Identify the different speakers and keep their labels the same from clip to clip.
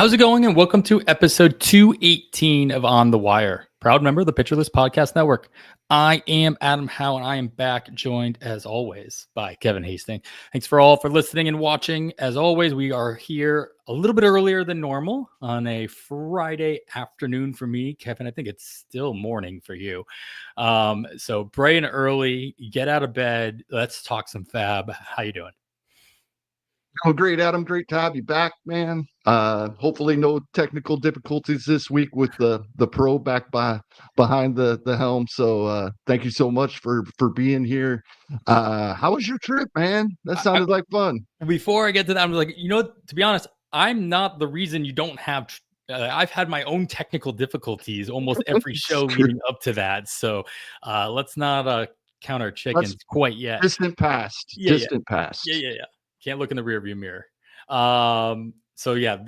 Speaker 1: How's it going? And welcome to episode 218 of On the Wire, proud member of the Pitcher List Podcast Network. I am Adam Howe, and I am back, joined as always by Kevin Hasting. Thanks for all for listening and watching. As always, we are here a little bit earlier than normal on a Friday afternoon for me. Kevin, I think it's still morning for you. So bright and early, get out of bed. Let's talk some FAAB. How you doing?
Speaker 2: Oh, great, Adam. Great to have you back, man. Hopefully no technical difficulties this week with the pro back behind the helm. So thank you so much for being here. How was your trip, man? That sounded like fun.
Speaker 1: Before I get to that, I'm like, to be honest, I'm not the reason you don't have I've had my own technical difficulties almost every show leading up to that. So let's not count our chickens quite yet.
Speaker 2: Distant past. Distant past.
Speaker 1: Yeah. Can't look in the rearview mirror. So yeah,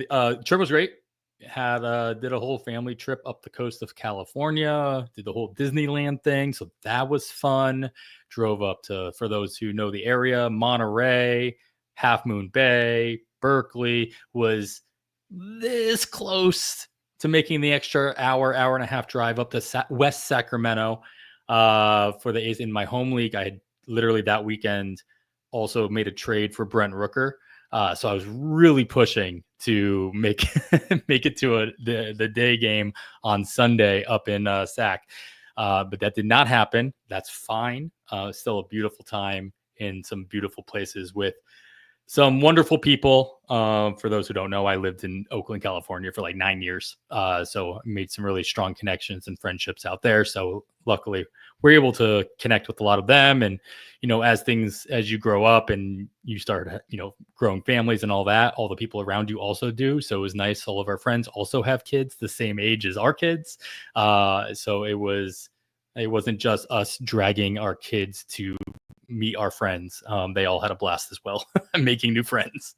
Speaker 1: trip was great. Did a whole family trip up the coast of California, did the whole Disneyland thing. So that was fun. Drove up to, for those who know the area, Monterey, Half Moon Bay, Berkeley. Was this close to making the extra hour and a half drive up to West Sacramento for the A's in my home league. I had literally that weekend also made a trade for Brent Rooker. So I was really pushing to make it to the day game on Sunday up in Sac. But that did not happen. That's fine. Still a beautiful time in some beautiful places with some wonderful people. For those who don't know, I lived in Oakland, California for like 9 years. So I made some really strong connections and friendships out there. So luckily we're able to connect with a lot of them. And, as you grow up and you start, growing families and all that, all the people around you also do. So it was nice. All of our friends also have kids the same age as our kids. So it wasn't just us dragging our kids to meet our friends. They all had a blast as well, making new friends.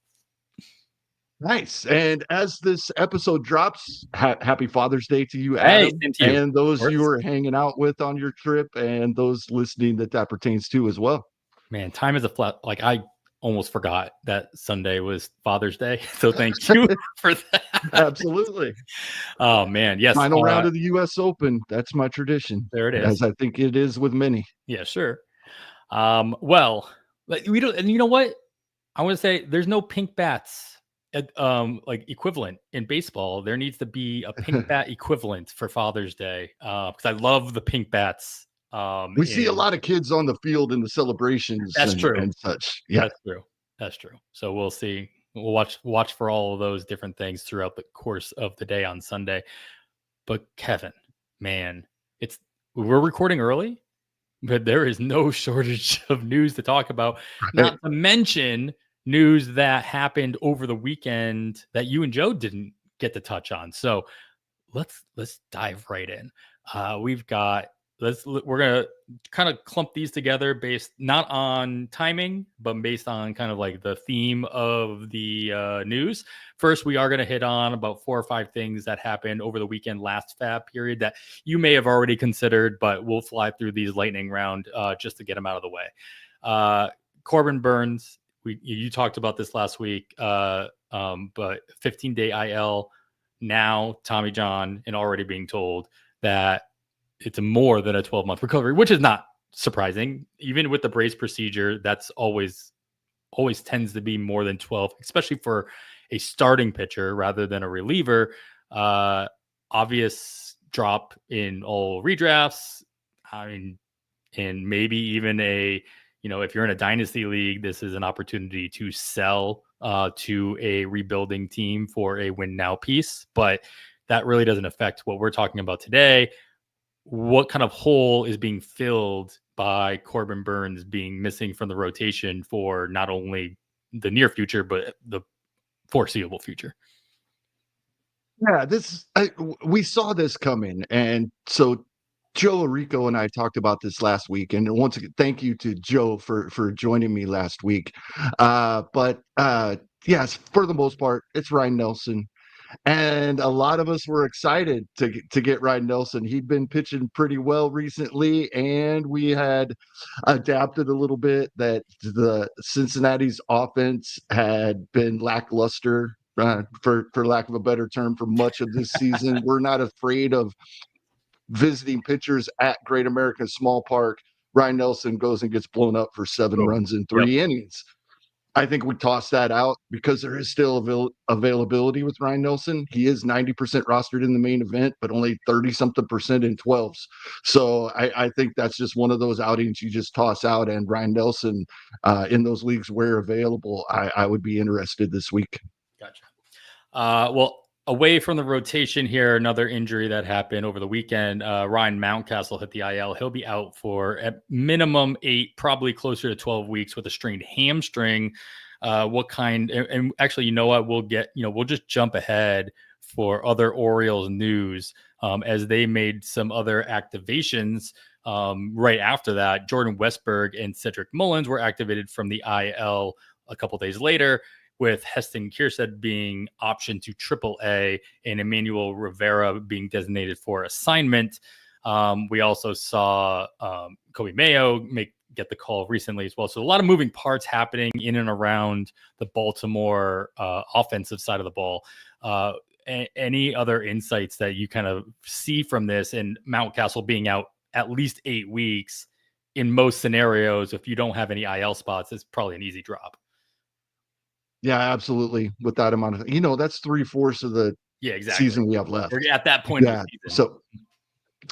Speaker 2: Nice. And as this episode drops, happy Father's Day to you, Adam, and those you were hanging out with on your trip, and those listening that pertains to as well.
Speaker 1: Man, time is a flat. Like, I almost forgot that Sunday was Father's Day. So thank you for that.
Speaker 2: Absolutely.
Speaker 1: Oh man, yes.
Speaker 2: Final round of the U.S. Open. That's my tradition.
Speaker 1: There it is.
Speaker 2: As I think it is with many.
Speaker 1: Yeah, sure. Well, we don't, and you know what? I want to say there's no pink bats like equivalent in baseball. There needs to be a pink bat equivalent for Father's Day, because I love the pink bats.
Speaker 2: We see a lot of kids on the field in the celebrations.
Speaker 1: That's true.
Speaker 2: And such. Yeah,
Speaker 1: that's true. So we'll see. We'll watch for all of those different things throughout the course of the day on Sunday. But Kevin, man, we're recording early, but there is no shortage of news to talk about. Not to mention news that happened over the weekend that you and Joe didn't get to touch on. So let's dive right in. We're gonna kind of clump these together based not on timing, but based on kind of like the theme of the news. First, we are going to hit on about 4 or 5 things that happened over the weekend last FAAB period that you may have already considered, but we'll fly through these lightning round just to get them out of the way. Corbin Burns, you talked about this last week, but 15-day IL, now Tommy John, and already being told that it's more than a 12-month recovery, which is not surprising. Even with the brace procedure, that's always tends to be more than 12, especially for a starting pitcher rather than a reliever. Obvious drop in all redrafts. I mean, and maybe even if you're in a dynasty league, this is an opportunity to sell to a rebuilding team for a win now piece. But that really doesn't affect what we're talking about today. What kind of hole is being filled by Corbin Burns being missing from the rotation for not only the near future, but the foreseeable future?
Speaker 2: Yeah, we saw this coming. And so Joe Rico and I talked about this last week. And once again, thank you to Joe for joining me last week. But yes, for the most part, it's Ryan Nelson. And a lot of us were excited to get Ryan Nelson. He'd been pitching pretty well recently, and we had adapted a little bit that the Cincinnati's offense had been lackluster for lack of a better term, for much of this season. We're not afraid of visiting pitchers at Great American Small Park. Ryan Nelson goes and gets blown up for 7 runs in 3 innings. I think we toss that out because there is still availability with Ryan Nelson. He is 90% rostered in the main event, but only 30-something% in 12s. So I think that's just one of those outings you just toss out. And Ryan Nelson, in those leagues where available, I would be interested this week.
Speaker 1: Gotcha. Well, away from the rotation here, another injury that happened over the weekend. Ryan Mountcastle hit the IL. He'll be out for at minimum 8, probably closer to 12 weeks with a strained hamstring. What kind? And actually, you know what? We'll just jump ahead for other Orioles news as they made some other activations right after that. Jordan Westburg and Cedric Mullins were activated from the IL a couple days later, with Heston Kjerstad being optioned to AAA and Emmanuel Rivera being designated for assignment. We also saw Kobe Mayo get the call recently as well. So a lot of moving parts happening in and around the Baltimore offensive side of the ball. Any other insights that you kind of see from this, and Mountcastle being out at least 8 weeks in most scenarios? If you don't have any IL spots, it's probably an easy drop.
Speaker 2: Yeah, absolutely. With that amount of, that's 3/4 of the season we have left.
Speaker 1: We're at that point of the season.
Speaker 2: So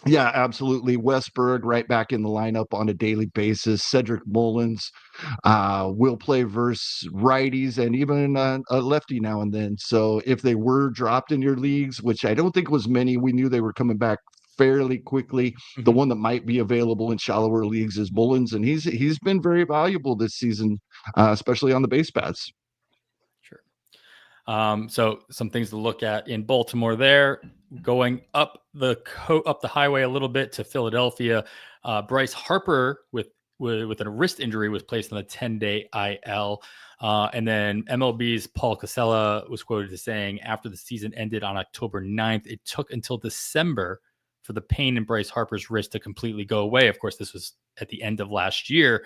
Speaker 2: yeah, absolutely. Westburg right back in the lineup on a daily basis. Cedric Mullins will play versus righties and even a lefty now and then. So if they were dropped in your leagues, which I don't think was many, we knew they were coming back fairly quickly. Mm-hmm. The one that might be available in shallower leagues is Mullins, and he's been very valuable this season, especially on the base paths.
Speaker 1: So some things to look at in Baltimore there. Going up the highway a little bit to Philadelphia, Bryce Harper with a wrist injury was placed on a 10-day IL. And then MLB's Paul Casella was quoted as saying, after the season ended on October 9th, it took until December for the pain in Bryce Harper's wrist to completely go away. Of course, this was at the end of last year.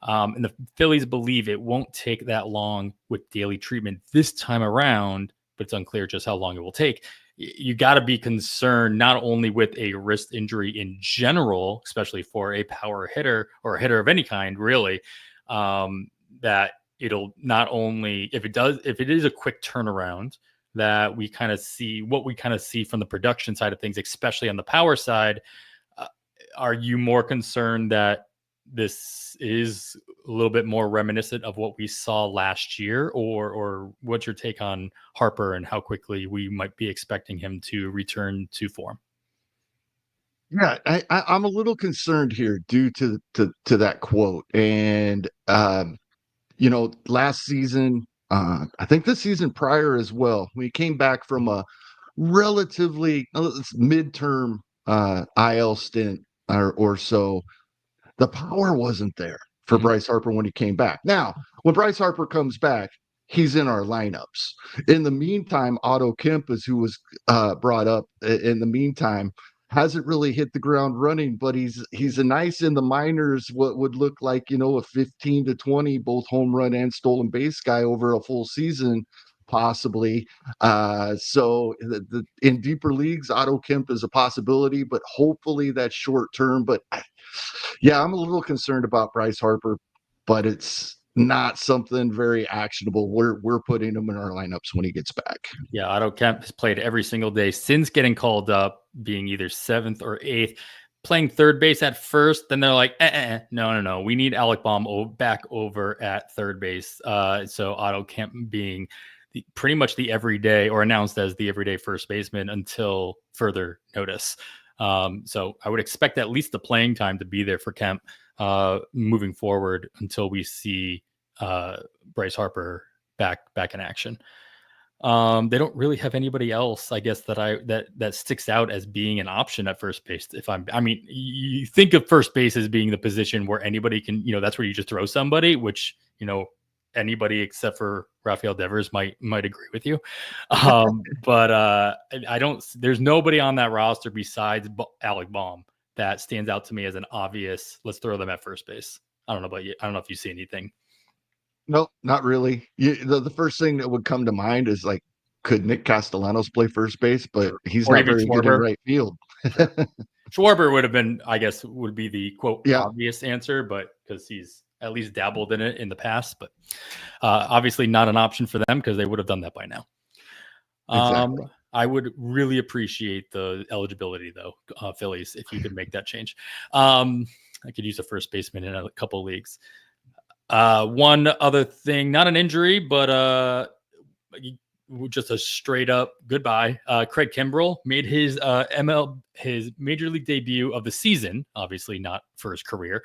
Speaker 1: And the Phillies believe it won't take that long with daily treatment this time around, but it's unclear just how long it will take. You got to be concerned not only with a wrist injury in general, especially for a power hitter or a hitter of any kind, really, that it'll not only, if it is a quick turnaround, that we kind of see what we kind of see from the production side of things, especially on the power side. Are you more concerned that this is a little bit more reminiscent of what we saw last year, or what's your take on Harper and how quickly we might be expecting him to return to form?
Speaker 2: Yeah, I'm a little concerned here due to that quote. And, last season, I think the season prior as well, we came back from a relatively midterm IL stint or so. The power wasn't there for Bryce Harper when he came back. Now, when Bryce Harper comes back, he's in our lineups. In the meantime, Otto Kemp is who was brought up. In the meantime, hasn't really hit the ground running, but he's a nice in the minors, what would look like, a 15 to 20, both home run and stolen base guy over a full season, possibly. So in deeper leagues, Otto Kemp is a possibility, but hopefully that's short term. But yeah, I'm a little concerned about Bryce Harper, but it's not something very actionable. We're putting him in our lineups when he gets back.
Speaker 1: Yeah, Otto Kemp has played every single day since getting called up, being either 7th or 8th, playing third base at first. Then they're like, no. We need Alec Baum back over at third base. So Otto Kemp being pretty much the everyday, or announced as the everyday first baseman until further notice. So I would expect at least the playing time to be there for Kemp moving forward until we see Bryce Harper back in action. They don't really have anybody else, I guess, that sticks out as being an option at first base. You think of first base as being the position where anybody can, that's where you just throw somebody, which, anybody except for Rafael Devers might agree with you. But there's nobody on that roster besides Alec Baum that stands out to me as an obvious, let's throw them at first base. I don't know about you. I don't know if you see anything.
Speaker 2: No, not really. The first thing that would come to mind is like could Nick Castellanos play first base? But he's
Speaker 1: Or
Speaker 2: not
Speaker 1: even
Speaker 2: very good in
Speaker 1: Schwarber.
Speaker 2: right field.
Speaker 1: Schwarber would have been, I guess, would be the quote
Speaker 2: Yeah.
Speaker 1: obvious answer, but because he's at least dabbled in it in the past, but obviously not an option for them because they would have done that by now.
Speaker 2: Exactly.
Speaker 1: I would really appreciate the eligibility though, Phillies, if you could make that change. I could use a first baseman in a couple of leagues. One other thing, not an injury, but just a straight up goodbye. Craig Kimbrell made his his major league debut of the season, obviously not for his career,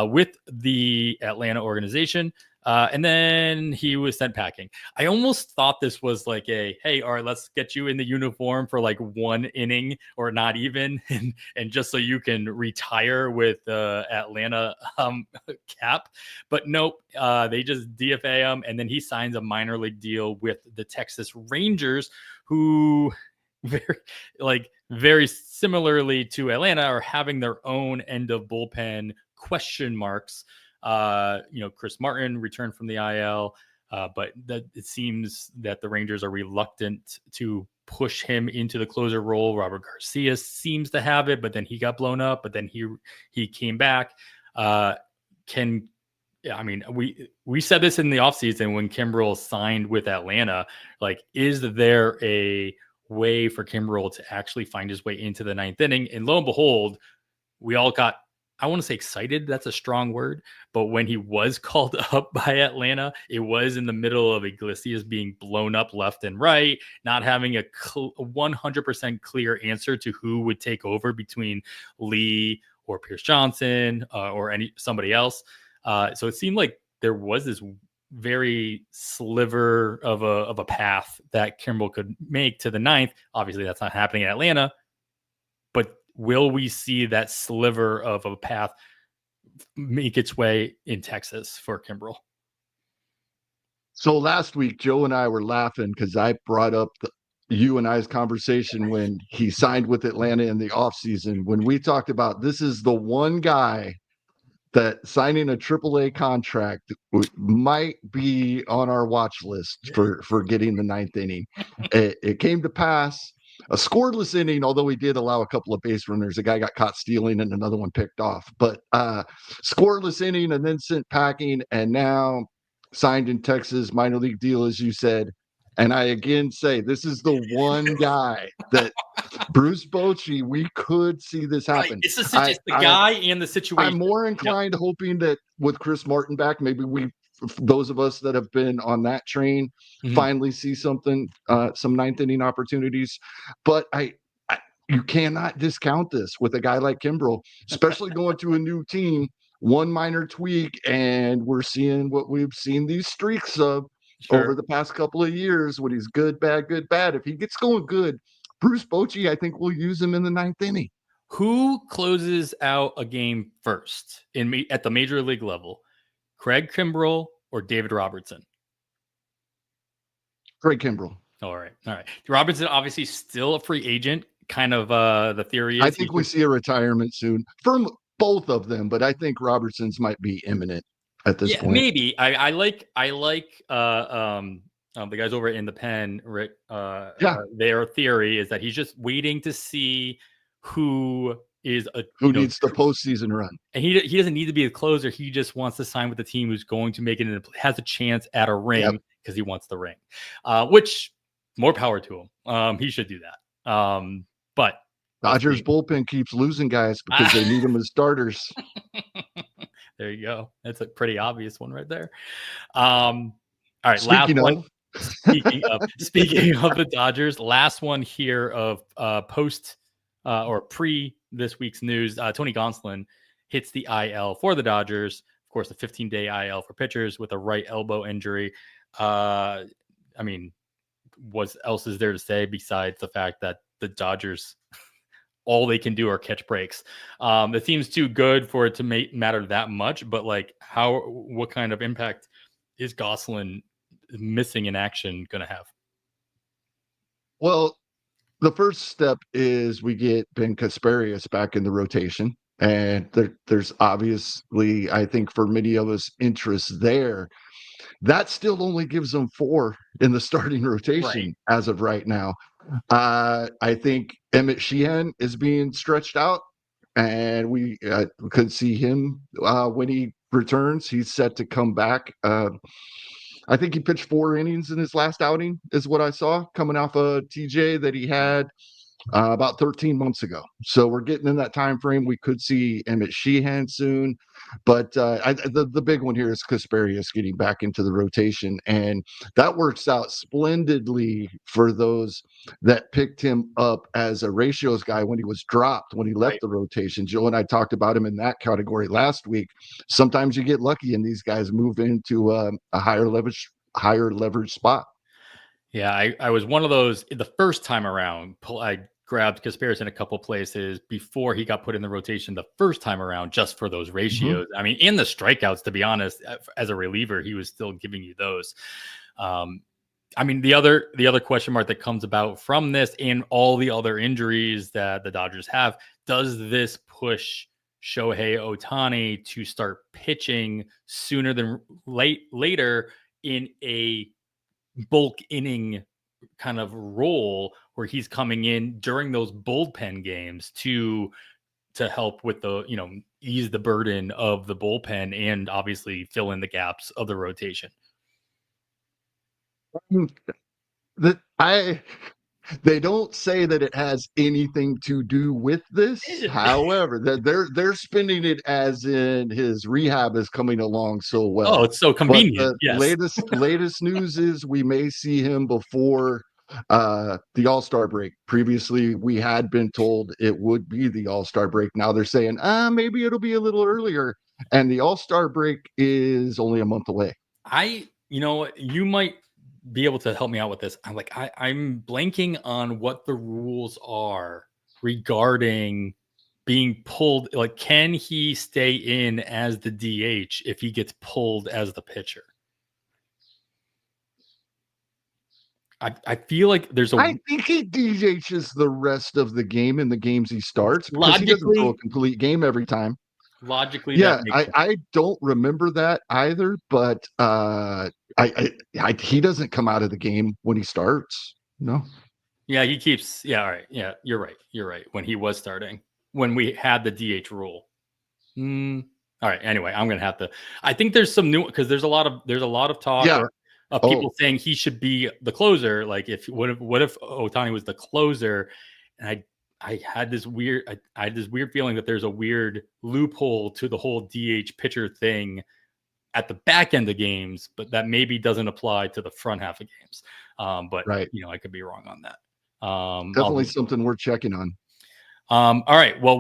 Speaker 1: with the Atlanta organization. And then he was sent packing. I almost thought this was like a, hey, all right, let's get you in the uniform for like one inning or not even. And just so you can retire with Atlanta cap. But nope, they just DFA him. And then he signs a minor league deal with the Texas Rangers, who very similarly to Atlanta are having their own end of bullpen question marks. Chris Martin returned from the IL, but that it seems that the Rangers are reluctant to push him into the closer role. Robert Garcia seems to have it, but then he got blown up, but then he came back. We said this in the offseason when Kimbrell signed with Atlanta, like, is there a way for Kimbrell to actually find his way into the ninth inning? And lo and behold, we all got, I want to say excited. That's a strong word. But when he was called up by Atlanta, it was in the middle of Iglesias being blown up left and right, not having a 100% clear answer to who would take over between Lee or Pierce Johnson or somebody else. So it seemed like there was this very sliver of a path that Kimbrell could make to the ninth. Obviously, that's not happening in Atlanta. But will we see that sliver of a path make its way in Texas for Kimbrell?
Speaker 2: So last week, Joe and I were laughing because I brought up you and I's conversation when he signed with Atlanta in the offseason, when we talked about this is the one guy that signing a AAA contract might be on our watch list for getting the ninth inning. It came to pass. A scoreless inning, although he did allow a couple of base runners. A guy got caught stealing and another one picked off. But scoreless inning and then sent packing, and now signed in Texas, minor league deal, as you said. And I again say, this is the one guy that Bruce Bochy, we could see this happen.
Speaker 1: Right. It's the guy and the situation.
Speaker 2: I'm more inclined hoping that with Chris Martin back, maybe those of us that have been on that train finally see something, some ninth inning opportunities. But you cannot discount this with a guy like Kimbrell, especially going to a new team. One minor tweak, and we're seeing what we've seen these streaks of over the past couple of years when he's good, bad, good, bad. If he gets going good, Bruce Bochy, I think, will use him in the ninth inning.
Speaker 1: Who closes out a game first at the major league level? Craig Kimbrell or David Robertson?
Speaker 2: Craig Kimbrell.
Speaker 1: All right. Robertson obviously still a free agent. Kind of the theory is
Speaker 2: I think we see a retirement soon from both of them, but I think Robertson's might be imminent at this point.
Speaker 1: Maybe. I like the guys over in the pen, Rick. Their theory is that he's just waiting to see who needs
Speaker 2: the postseason run.
Speaker 1: And he doesn't need to be a closer. He just wants to sign with the team who's going to make it, has a chance at a ring because he wants the ring. Which, more power to him. He should do that. But
Speaker 2: Dodgers bullpen keeps losing guys because they need them as starters.
Speaker 1: There you go. That's a pretty obvious one right there. All right,
Speaker 2: Speaking
Speaker 1: last one. Speaking of the Dodgers, last one here of post or pre this week's news. Tony Gonsolin hits the IL for the Dodgers. Of course, a 15-day IL for pitchers with a right elbow injury. I mean, what else is there to say besides the fact that the Dodgers, all they can do are catch breaks? The team's too good for it to matter that much, but like, what kind of impact is Gonsolin missing in action going to have?
Speaker 2: Well, the first step is we get Ben Kasparius back in the rotation, and there's obviously, I think, for many of us, interest there. that still only gives them 4 in the starting rotation as of right now. I think Emmett Sheehan is being stretched out, and we could see him when he returns. He's set to come back. I think he pitched 4 innings in his last outing, is what I saw coming off a TJ that he had about 13 months ago. So we're getting in that time frame. We could see Emmett Sheehan soon, but the big one here is Kasperius getting back into the rotation, and that works out splendidly for those that picked him up as a ratios guy when he was dropped, when he left the rotation. Joe and I talked about him in that category last week. Sometimes you get lucky and these guys move into a higher leverage spot.
Speaker 1: Yeah, I was one of those the first time around. I grabbed Kasperius in a couple places before he got put in the rotation the first time around, just for those ratios. I mean, in the strikeouts, to be honest, as a reliever, he was still giving you those. I mean, the other question mark that comes about from this and all the other injuries that the Dodgers have, does this push Shohei Ohtani to start pitching sooner than later in a bulk inning kind of role where he's coming in during those bullpen games to help with the, ease the burden of the bullpen and obviously fill in the gaps of the rotation?
Speaker 2: They don't say that it has anything to do with this. However, they're spinning it as in his rehab is coming along so well.
Speaker 1: Oh, it's so convenient.
Speaker 2: But the latest news is we may see him before the All-Star break. Previously, we had been told it would be the All-Star break. Now they're saying, maybe it'll be a little earlier. And the All-Star break is only a month away.
Speaker 1: You might be able to help me out with this. I'm blanking on what the rules are regarding being pulled. Like, can he stay in as the DH if he gets pulled as the pitcher? I feel like I
Speaker 2: think he DHs the rest of the game in the games he starts, because he doesn't throw a complete game every time.
Speaker 1: Logically,
Speaker 2: yeah, I don't remember that either, but he doesn't come out of the game when he starts. No.
Speaker 1: Yeah, he keeps. Yeah, all right. Yeah, you're right. When he was starting, when we had the DH rule. All right. Anyway, I'm gonna have to. I think there's some new, because there's a lot of talk of people saying he should be the closer. Like, what if Ohtani was the closer? And I had this weird feeling that there's a weird loophole to the whole DH pitcher thing at the back end of games, but that maybe doesn't apply to the front half of games. But I could be wrong on that.
Speaker 2: Definitely something we're checking on.
Speaker 1: All right. Well,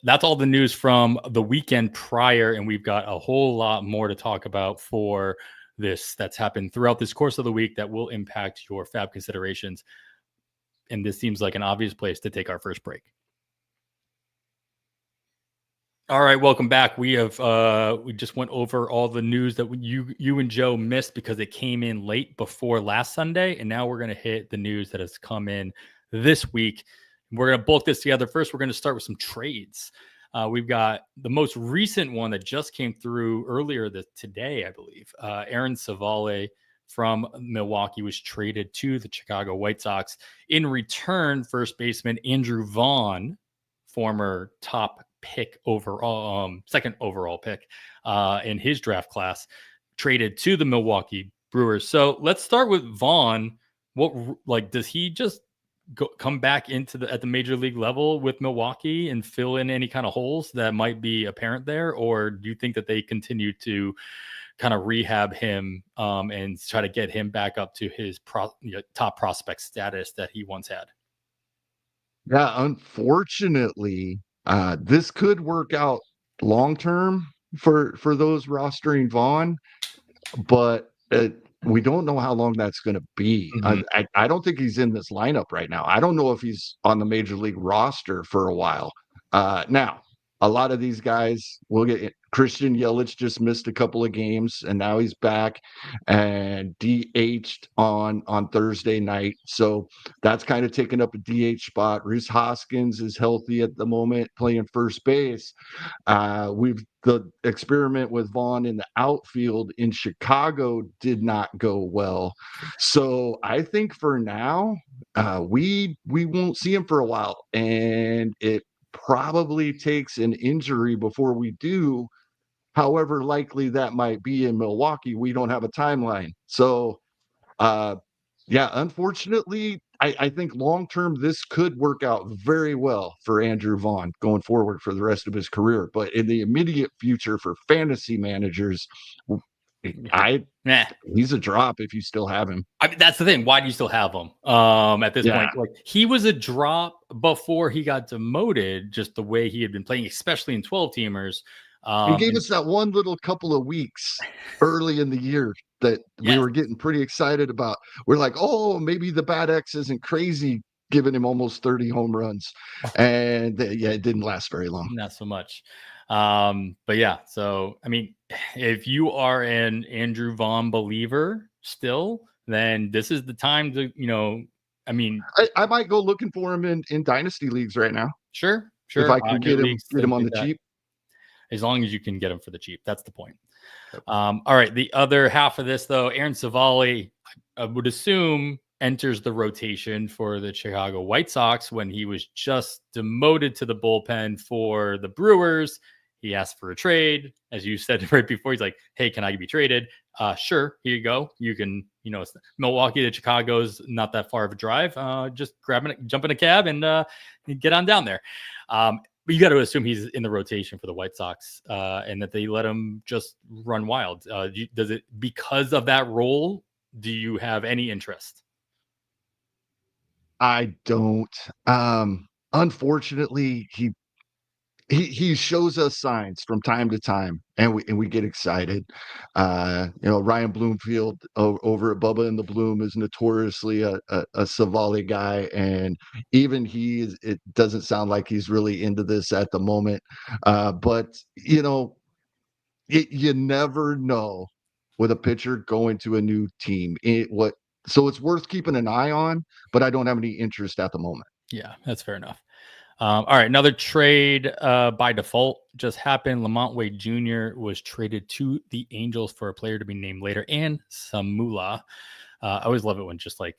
Speaker 1: that's all the news from the weekend prior, and we've got a whole lot more to talk about for this that's happened throughout this course of the week that will impact your FAAB considerations. And this seems like an obvious place to take our first break. All right, welcome back. We just went over all the news that you and Joe missed because it came in late before last Sunday, and now we're going to hit the news that has come in this week. We're going to bulk this together. First, we're going to start with some trades. We've got the most recent one that just came through earlier today, I believe. Aaron CIVALE from Milwaukee was traded to the Chicago White Sox. In return, first baseman Andrew Vaughn, former top pick overall, second overall pick in his draft class, traded to the Milwaukee Brewers. So let's start with Vaughn. Does he just come back at the major league level with Milwaukee and fill in any kind of holes that might be apparent there? Or do you think that they continue to kind of rehab him and try to get him back up to his top prospect status that he once had?
Speaker 2: Yeah, unfortunately, this could work out long term for those rostering Vaughn, but we don't know how long that's going to be. I don't think he's in this lineup right now. I don't know if he's on the major league roster for a while. Now, a lot of these guys will get. Christian Yelich just missed a couple of games, and now he's back and DH'd on Thursday night. So that's kind of taking up a DH spot. Rhys Hoskins is healthy at the moment, playing first base. The experiment with Vaughn in the outfield in Chicago did not go well. So I think for now, we won't see him for a while, and it probably takes an injury before we do. However likely that might be in Milwaukee, we don't have a timeline. So, yeah, unfortunately, I think long term this could work out very well for Andrew Vaughn going forward for the rest of his career. But in the immediate future for fantasy managers, he's a drop if you still have him.
Speaker 1: I mean, that's the thing. Why do you still have him? At this point, like he was a drop before he got demoted, just the way he had been playing, especially in 12-teamers.
Speaker 2: He gave us that one little couple of weeks early in the year that we were getting pretty excited about. We're like, oh, maybe the Bad X isn't crazy, giving him almost 30 home runs. And it didn't last very long.
Speaker 1: Not so much. But yeah, so I mean, if you are an Andrew Vaughn believer still, then this is the time to, I mean,
Speaker 2: I might go looking for him in dynasty leagues right now.
Speaker 1: Sure.
Speaker 2: If I can get him on the cheap.
Speaker 1: As long as you can get him for the cheap. That's the point. All right. The other half of this, though, Aaron CIVALE, I would assume, enters the rotation for the Chicago White Sox when he was just demoted to the bullpen for the Brewers. He asked for a trade. As you said right before, he's like, hey, can I be traded? Sure. Here you go. You can, Milwaukee to Chicago's not that far of a drive. Just jump in a cab and get on down there. But you got to assume he's in the rotation for the White Sox and that they let him just run wild. Does it, because of that role, do you have any interest?
Speaker 2: I don't. Unfortunately, he shows us signs from time to time, and we get excited. Ryan Bloomfield over at Bubba and the Bloom is notoriously a CIVALE guy, and even it doesn't sound like he's really into this at the moment. But you never know with a pitcher going to a new team. So it's worth keeping an eye on, but I don't have any interest at the moment.
Speaker 1: Yeah, that's fair enough. All right, another trade by default just happened. LaMonte Wade Jr. was traded to the Angels for a player to be named later, and some moolah. I always love it when just like,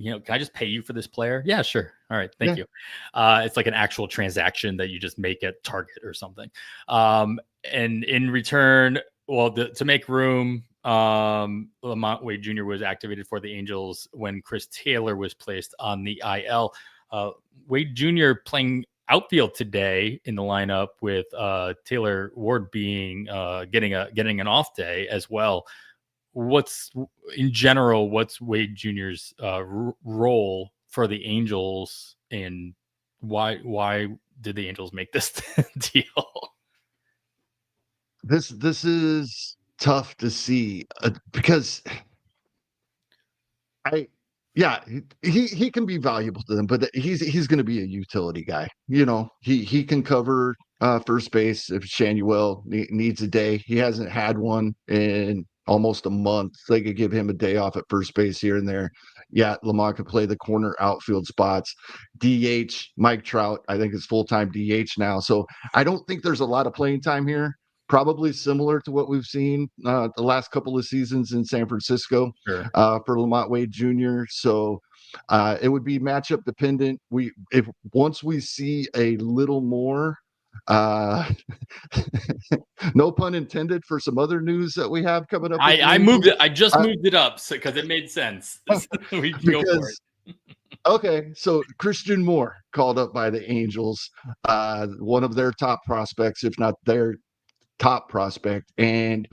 Speaker 1: can I just pay you for this player? Yeah, sure. All right, thank you. It's like an actual transaction that you just make at Target or something. And in return, to make room, LaMonte Wade Jr. was activated for the Angels when Chris Taylor was placed on the IL. Wade Jr. playing outfield today in the lineup with Taylor Ward being getting an off day as well. What's Wade Jr.'s role for the Angels, and why did the Angels make this deal?
Speaker 2: This is tough to see because he can be valuable to them, but he's going to be a utility guy. He can cover first base if Shanuel needs a day. He hasn't had one in almost a month. They could give him a day off at first base here and there. Yeah, Lamont could play the corner outfield spots. DH, Mike Trout, I think is full-time DH now. So I don't think there's a lot of playing time here. Probably similar to what we've seen the last couple of seasons in San Francisco.
Speaker 1: Sure.
Speaker 2: For LaMonte Wade Jr. So it would be matchup dependent. Once we see a little more, no pun intended, for some other news that we have coming up.
Speaker 1: I moved it. I just moved it up because it made sense. We can go for it.
Speaker 2: Okay, so Christian Moore called up by the Angels, one of their top prospects, if not their top prospect, and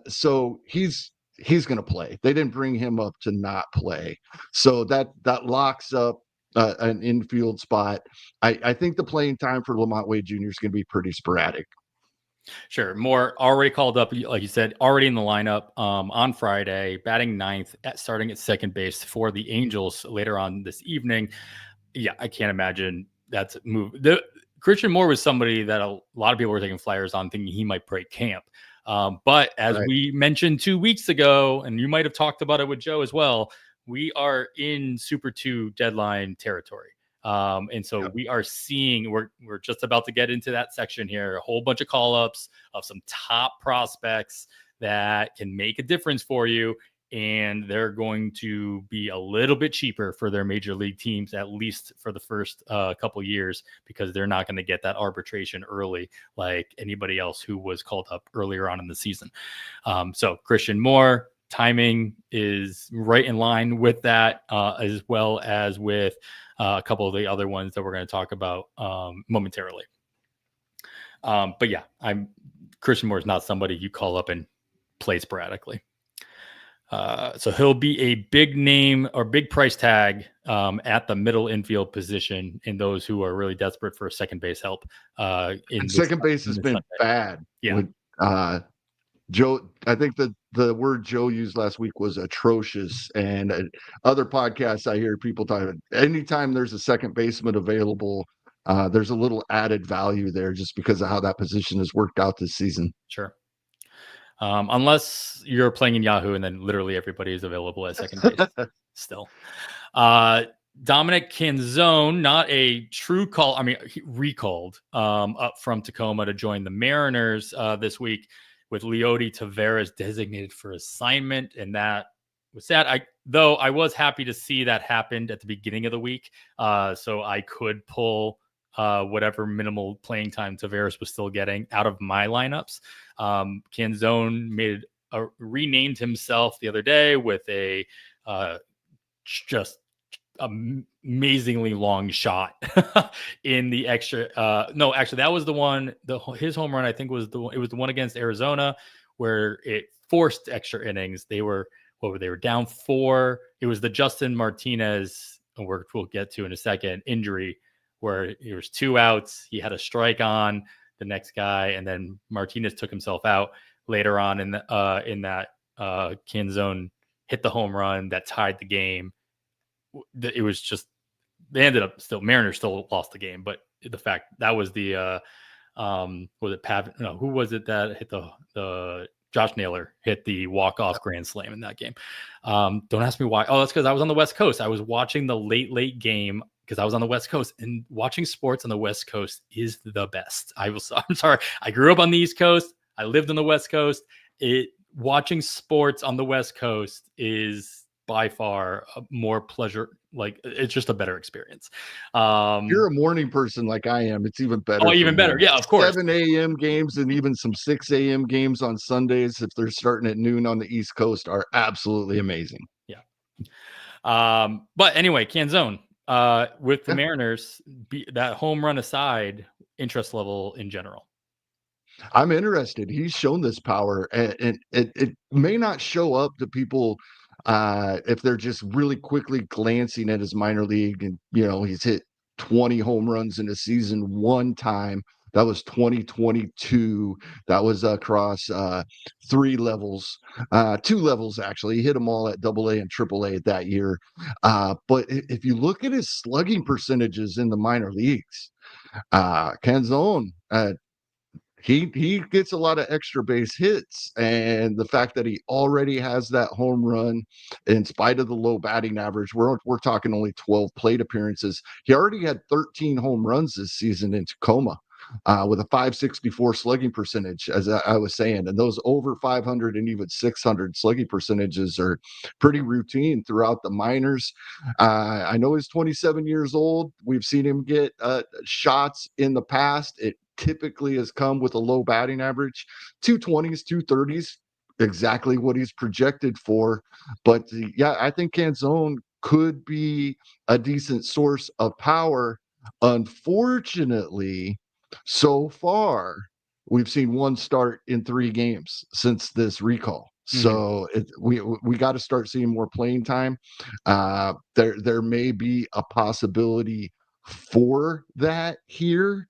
Speaker 2: so he's going to play. They didn't bring him up to not play, so that locks up an infield spot. I think the playing time for LaMonte Wade Jr. is going to be pretty sporadic.
Speaker 1: Sure. Moore already called up, like you said, already in the lineup on Friday, batting ninth, starting at second base for the Angels later on this evening. Yeah, I can't imagine that's a move. Christian Moore was somebody that a lot of people were taking flyers on, thinking he might break camp. But as we mentioned 2 weeks ago, and you might have talked about it with Joe as well, we are in Super 2 deadline territory. And so we are seeing, we're just about to get into that section here, a whole bunch of call-ups of some top prospects that can make a difference for you. And they're going to be a little bit cheaper for their major league teams, at least for the first couple years, because they're not going to get that arbitration early like anybody else who was called up earlier on in the season. So Christian Moore, timing is right in line with that, as well as with a couple of the other ones that we're going to talk about momentarily. But yeah, Christian Moore is not somebody you call up and play sporadically. So he'll be a big name or big price tag at the middle infield position in those who are really desperate for second base help.
Speaker 2: Second base has been bad.
Speaker 1: Yeah.
Speaker 2: With, Joe, I think the word Joe used last week was atrocious. And other podcasts I hear people talking, anytime there's a second baseman available, there's a little added value there just because of how that position has worked out this season.
Speaker 1: Sure. Unless you're playing in Yahoo and then literally everybody is available at second base still. Dominic Canzone, not a true call. I mean, he recalled up from Tacoma to join the Mariners this week with Leody Taveras designated for assignment. And that was sad. Though I was happy to see that happened at the beginning of the week. So I could pull whatever minimal playing time Taveras was still getting out of my lineups. Canzone renamed himself the other day with a just amazingly long shot in the extra. No, actually, that was the one. His home run, I think, was the one against Arizona where it forced extra innings. They were down 4. It was the Justin Martinez, we'll get to in a second, injury, where there was 2 outs. He had a strike on the next guy, and then Martinez took himself out later on in that Canzone hit the home run that tied the game. It was just, they ended up Mariners still lost the game, but the fact that was the was it Pav? No, who was it that hit the Josh Naylor hit the walk-off grand slam in that game? Don't ask me why. Oh, that's because I was on the West Coast. I was watching the late game because I was on the West Coast, and watching sports on the West Coast is the best. I'm sorry. I grew up on the East Coast. I lived on the West Coast. Watching sports on the West Coast is by far more pleasure. Like, it's just a better experience.
Speaker 2: You're a morning person like I am. It's even better.
Speaker 1: Oh, even better. Yeah, of course.
Speaker 2: 7 a.m. games and even some 6 a.m. games on Sundays, if they're starting at noon on the East Coast, are absolutely amazing.
Speaker 1: Yeah. But anyway, Canzone, with the Mariners, that home run aside, interest level in general.
Speaker 2: I'm interested. He's shown this power, and it may not show up to people if they're just really quickly glancing at his minor league. And, he's hit 20 home runs in a season one time. That was 2022. That was across 3 levels, 2 levels, actually. He hit them all at AA and AAA that year. But if you look at his slugging percentages in the minor leagues, Canzone, he gets a lot of extra base hits, and the fact that he already has that home run in spite of the low batting average, we're talking only 12 plate appearances. He already had 13 home runs this season in Tacoma with a 564 slugging percentage, as I was saying, and those over 500 and even 600 slugging percentages are pretty routine throughout the minors. I know he's 27 years old. We've seen him get shots in the past. It typically has come with a low batting average, 220s, 230s, exactly what he's projected for. But yeah, I think Canzone could be a decent source of power. Unfortunately, so far, we've seen 1 start in 3 games since this recall. So we got to start seeing more playing time. There may be a possibility for that here.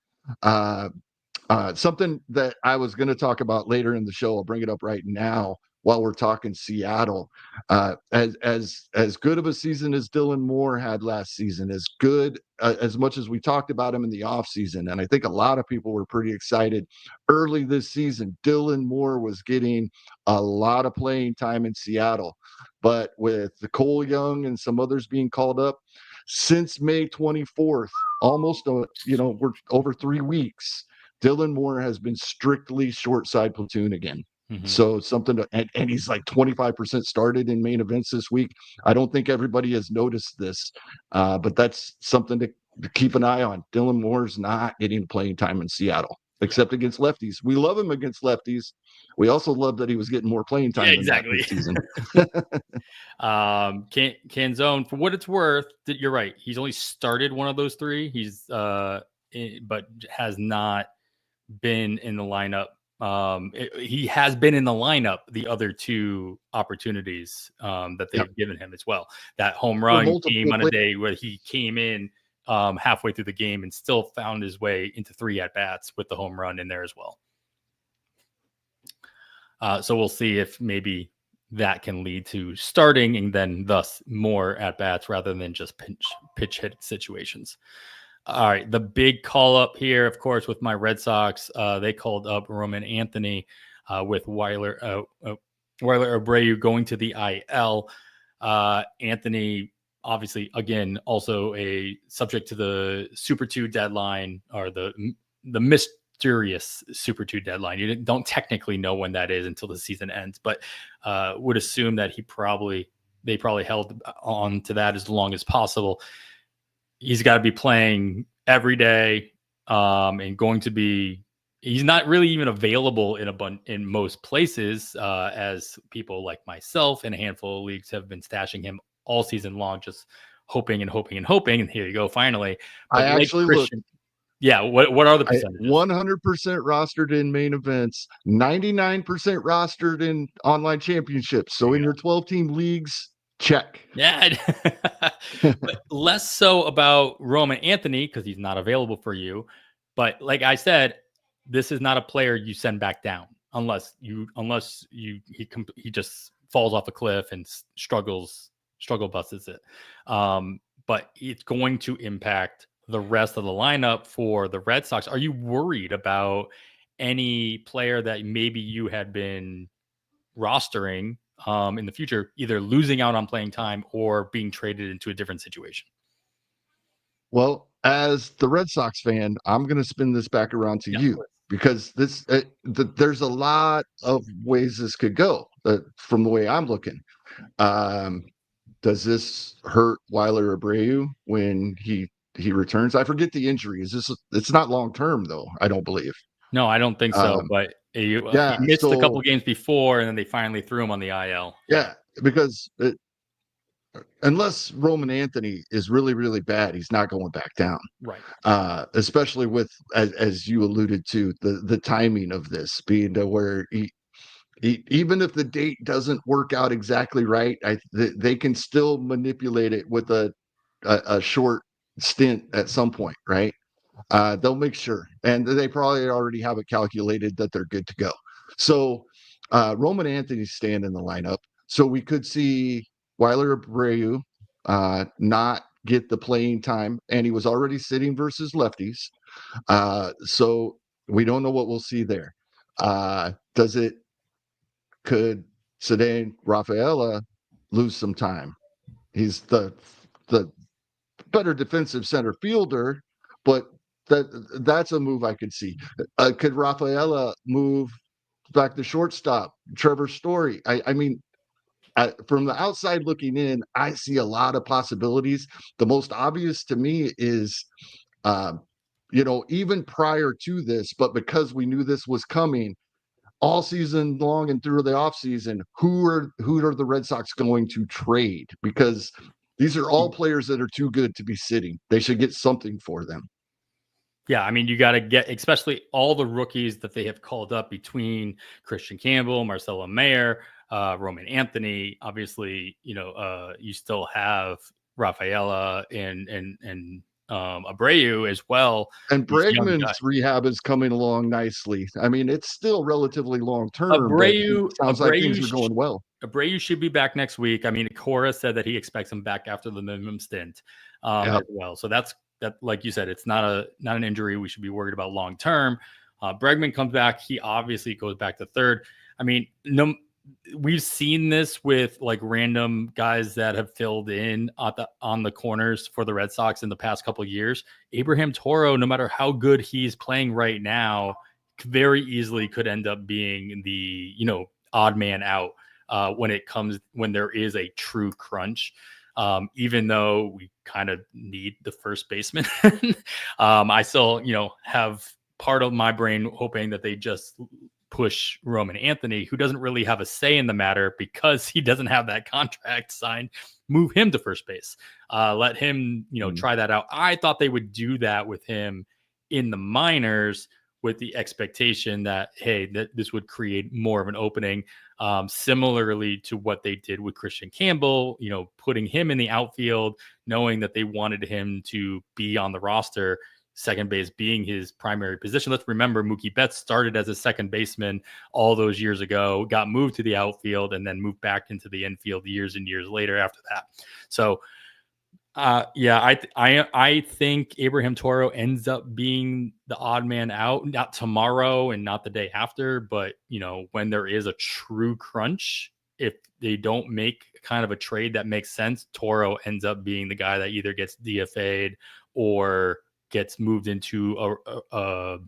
Speaker 2: Something that I was going to talk about later in the show, I'll bring it up right now. while we're talking Seattle. As good of a season as Dylan Moore had last season, as good as much as we talked about him in the offseason, and I think a lot of people were pretty excited early this season. Dylan Moore was getting a lot of playing time in Seattle, but with the Cole Young and some others being called up since May 24th, almost we're over 3 weeks. Dylan Moore has been strictly short side platoon again. So something to, and he's like 25% started in main events this week. I don't think everybody has noticed this, but that's something to keep an eye on. Dylan Moore's not getting playing time in Seattle, except against lefties. We love him against lefties. We also love that he was getting more playing time than that this season.
Speaker 1: Canzone, for what it's worth, you're right. He's only started one of those 3. He's but has not been in the lineup. He has been in the lineup the other 2 opportunities that they've given him as well. That home run came on a day where he came in halfway through the game and still found his way into 3 at-bats with the home run in there as well. So we'll see if maybe that can lead to starting and then thus more at-bats rather than just pitch hit situations. All right, the big call up here, of course, with my Red Sox, they called up Roman Anthony with Waiver Abreu going to the IL. Anthony, obviously, again, also a subject to the Super 2 deadline, or the mysterious Super 2 deadline. You don't technically know when that is until the season ends, but would assume that they probably held on to that as long as possible. He's got to be playing every day, and he's not really even available in most places, as people like myself and a handful of leagues have been stashing him all season long, just hoping and hoping and hoping. And here you go, finally. But
Speaker 2: I actually looked.
Speaker 1: Yeah, what are the percentages?
Speaker 2: 100% rostered in main events, 99% rostered in online championships. So in your 12-team leagues, check.
Speaker 1: Yeah. But less so about Roman Anthony because he's not available for you. But like I said, this is not a player you send back down unless he just falls off a cliff and struggle busts it. But it's going to impact the rest of the lineup for the Red Sox. Are you worried about any player that maybe you had been rostering in the future, either losing out on playing time or being traded into a different situation?
Speaker 2: Well, as the Red Sox fan, I'm going to spin this back around to you, because there's a lot of ways this could go from the way I'm looking. Does this hurt Waiver Abreu when he returns? I forget the injury. It's not long term though, I don't believe.
Speaker 1: No, I don't think so. But he missed a couple games before, and then they finally threw him on the IL.
Speaker 2: Yeah, because unless Roman Anthony is really, really bad, he's not going back down.
Speaker 1: Right.
Speaker 2: Especially with, as you alluded to, the timing of this being to where even if the date doesn't work out exactly right, they can still manipulate it with a short stint at some point, right? They'll make sure, and they probably already have it calculated that they're good to go. So Roman Anthony's staying in the lineup, so we could see Waiver Abreu not get the playing time, and he was already sitting versus lefties. So we don't know what we'll see there. Could Ceddanne Rafaela lose some time? He's the better defensive center fielder, but that's a move I could see. Could Rafaela move back to shortstop? Trevor Story. I mean, from the outside looking in, I see a lot of possibilities. The most obvious to me is, even prior to this, but because we knew this was coming all season long and through the offseason, who are the Red Sox going to trade? Because these are all players that are too good to be sitting. They should get something for them.
Speaker 1: Yeah, I mean, you got to get, especially all the rookies that they have called up between Christian Campbell, Marcelo Mayer, Roman Anthony. Obviously, you still have Rafaela and Abreu as well.
Speaker 2: And
Speaker 1: These young guys.
Speaker 2: Bregman's rehab is coming along nicely. I mean, it's still relatively long term, but
Speaker 1: Abreu,
Speaker 2: it sounds like things are going well.
Speaker 1: Abreu should be back next week. I mean, Cora said that he expects him back after the minimum stint as well. So that, like you said, it's not an injury we should be worried about long term. Bregman comes back. He obviously goes back to third. I mean, we've seen this with like random guys that have filled in on the corners for the Red Sox in the past couple of years. Abraham Toro, no matter how good he's playing right now, very easily could end up being the odd man out when there is a true crunch. Even though we kind of need the first baseman, I still have part of my brain hoping that they just push Roman Anthony, who doesn't really have a say in the matter because he doesn't have that contract signed, move him to first base. Let him, try that out. I thought they would do that with him in the minors with the expectation that, hey, this would create more of an opening, similarly to what they did with Christian Campbell, putting him in the outfield, knowing that they wanted him to be on the roster, second base being his primary position. Let's remember Mookie Betts started as a second baseman all those years ago, got moved to the outfield, and then moved back into the infield years and years later after that. So, I think Abraham Toro ends up being the odd man out, not tomorrow and not the day after, but when there is a true crunch, if they don't make kind of a trade that makes sense, Toro ends up being the guy that either gets DFA'd or gets moved into a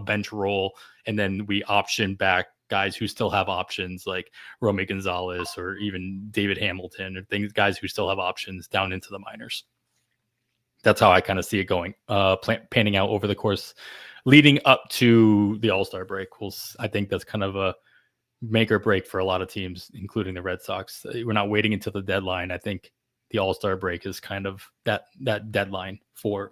Speaker 1: bench role, and then we option back guys who still have options like Romy Gonzalez or even David Hamilton, or guys who still have options down into the minors. That's how I kind of see it going, panning out over the course leading up to the All-Star break. I think that's kind of a make or break for a lot of teams, including the Red Sox. We're not waiting until the deadline. I think the All-Star break is kind of that deadline for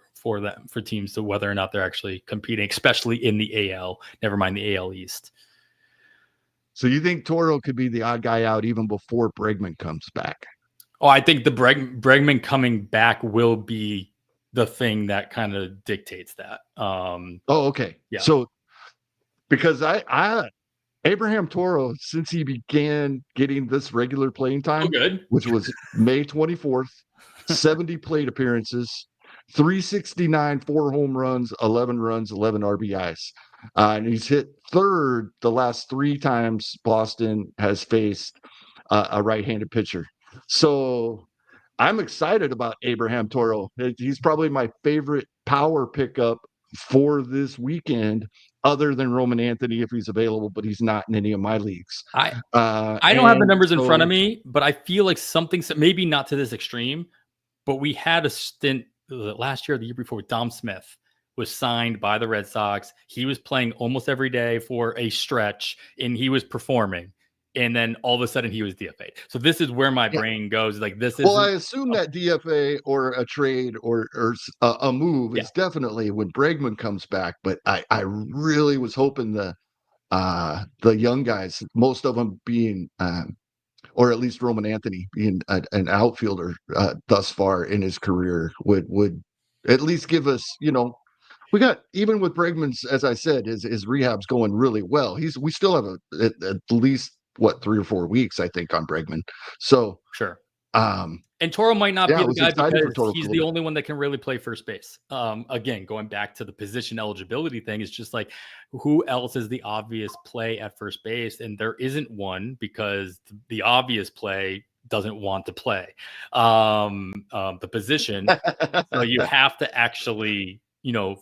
Speaker 1: teams to whether or not they're actually competing, especially in the AL, never mind the AL East.
Speaker 2: So you think Toro could be the odd guy out even before Bregman comes back?
Speaker 1: Oh, I think the Bregman coming back will be the thing that kind of dictates that.
Speaker 2: Okay. Yeah. So because Abraham Toro, since he began getting this regular playing time, which was May 24th, 70 plate appearances, 369, 4 home runs, 11 runs, 11 RBIs. And he's hit third the last 3 times Boston has faced a right-handed pitcher. So I'm excited about Abraham Toro. He's probably my favorite power pickup for this weekend, other than Roman Anthony if he's available, but he's not in any of my leagues.
Speaker 1: I don't have the numbers in front of me, but I feel like something, maybe not to this extreme, but we had a stint last year or the year before with Dom Smith was signed by the Red Sox. He was playing almost every day for a stretch and he was performing. And then all of a sudden he was DFA'd. So this is where my brain goes. Like this is.
Speaker 2: Well, I assume that DFA or a trade or a move is definitely when Bregman comes back. But I really was hoping the young guys, most of them being, or at least Roman Anthony being an outfielder thus far in his career, would at least give us, we got, even with Bregman's, as I said, his rehab's going really well. We still have at least 3 or 4 weeks, I think, on Bregman. So
Speaker 1: sure. And Toro might not be the guy because he's the only one that can really play first base. Again, going back to the position eligibility thing, it's just like, who else is the obvious play at first base? And there isn't one because the obvious play doesn't want to play the position. So you have to actually,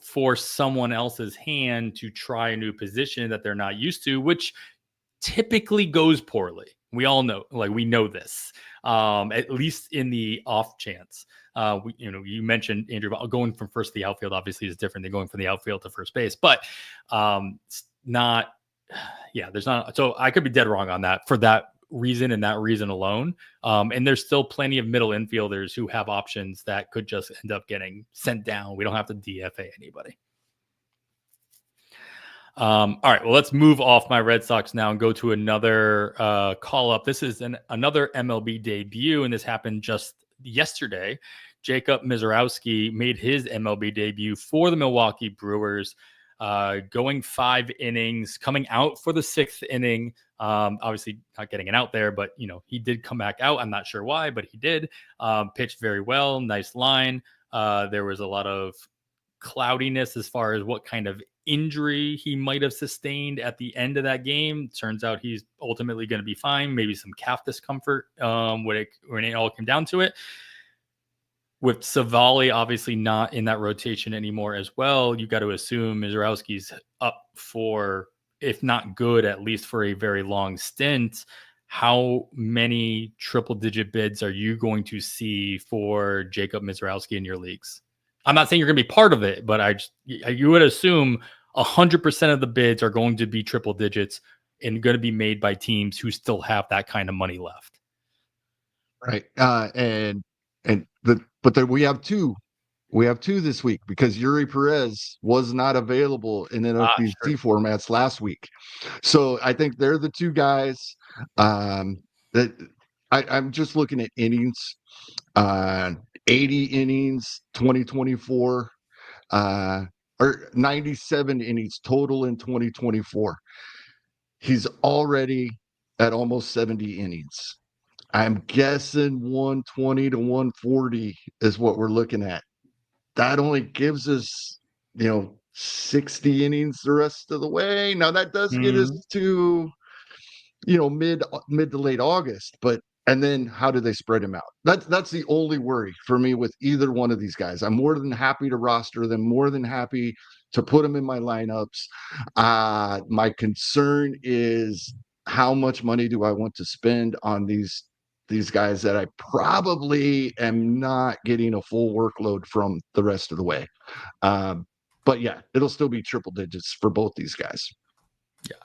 Speaker 1: force someone else's hand to try a new position that they're not used to, which typically goes poorly. We all know, we know this, at least in the off chance. You mentioned, Andrew, going from first to the outfield obviously is different than going from the outfield to first base, but there's not. So I could be dead wrong on that for that reason and that reason alone. And there's still plenty of middle infielders who have options that could just end up getting sent down. We don't have to DFA anybody. All right, well, let's move off my Red Sox now and go to another call up. This is another MLB debut, and this happened just yesterday. Jacob Misirowski made his MLB debut for the Milwaukee Brewers, going 5 innings, coming out for the 6th inning. Obviously not getting it out there, but he did come back out. I'm not sure why, but he did. Pitched very well. Nice line. There was a lot of cloudiness as far as what kind of injury he might have sustained at the end of that game. Turns out he's ultimately going to be fine. Maybe some calf discomfort when it all came down to it. With CIVALE obviously not in that rotation anymore as well, you got to assume Misirowski's up for, if not good, at least for a very long stint. How many triple-digit bids are you going to see for Jacob Misirowski in your leagues? I'm not saying you're going to be part of it, but you would assume 100% of the bids are going to be triple digits and going to be made by teams who still have that kind of money left.
Speaker 2: Right. But there we have two. We have two this week because EURY PEREZ was not available in NFBC formats last week. So I think they're the two guys that I'm just looking at innings. 80 innings, 2024, or 97 innings total in 2024. He's already at almost 70 innings. I'm guessing 120 to 140 is what we're looking at. That only gives us, 60 innings the rest of the way. Now that does get us to, mid to late August, and then how do they spread him out? That's the only worry for me with either one of these guys. I'm more than happy to roster them, more than happy to put them in my lineups. My concern is how much money do I want to spend on these guys that I probably am not getting a full workload from the rest of the way. But yeah, it'll still be triple digits for both these guys.
Speaker 1: Yeah.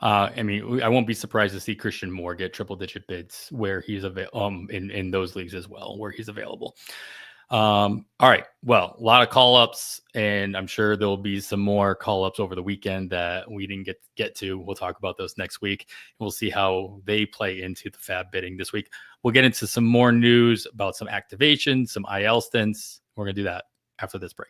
Speaker 1: I mean, I won't be surprised to see Christian Moore get triple digit bids where he's in those leagues as well, where he's available. All right. Well, a lot of call ups, and I'm sure there'll be some more call ups over the weekend that we didn't get to. We'll talk about those next week. We'll see how they play into the FAAB bidding this week. We'll get into some more news about some activations, some IL stints. We're going to do that after this break.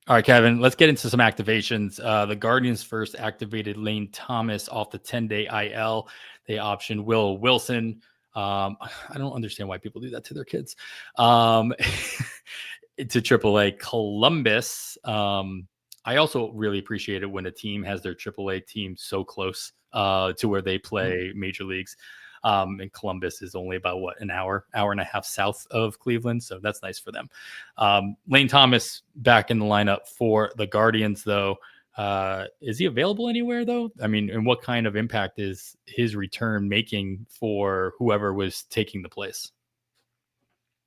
Speaker 1: All right, Kevin, let's get into some activations. The Guardians first activated Lane Thomas off the 10-day IL. They optioned Will Wilson. I don't understand why people do that to their kids. To AAA Columbus. I also really appreciate it when a team has their AAA team so close to where they play major leagues. And Columbus is only about an hour and a half south of Cleveland. So that's nice for them. Lane Thomas back in the lineup for the Guardians, though. Is he available anywhere, though? I mean, and what kind of impact is his return making for whoever was taking the place?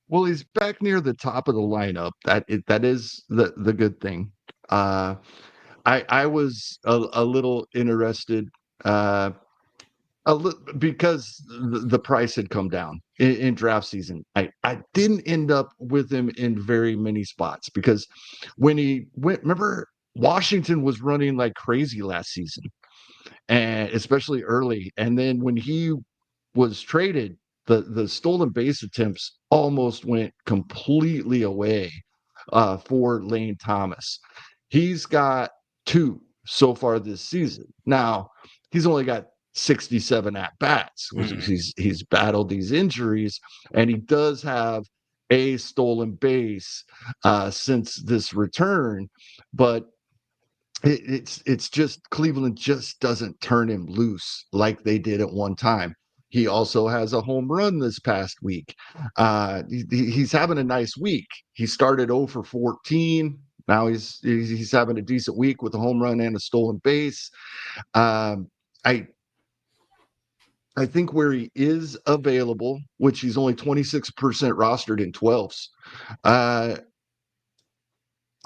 Speaker 2: Well, he's back near the top of the lineup. That is the good thing. I was a little interested because the price had come down in draft season. I didn't end up with him in very many spots because when he went, remember Washington was running like crazy last season, and especially early. And then when he was traded, the stolen base attempts almost went completely away for Lane Thomas. He's got 2 so far this season. Now he's only got 67 at bats. He's battled these injuries, and he does have a stolen base since this return, but it's just Cleveland just doesn't turn him loose like they did at one time. He also has a home run this past week. He's having a nice week. He started 0 for 14. Now he's having a decent week with a home run and a stolen base. I think where he is available, which he's only 26% rostered in 12s,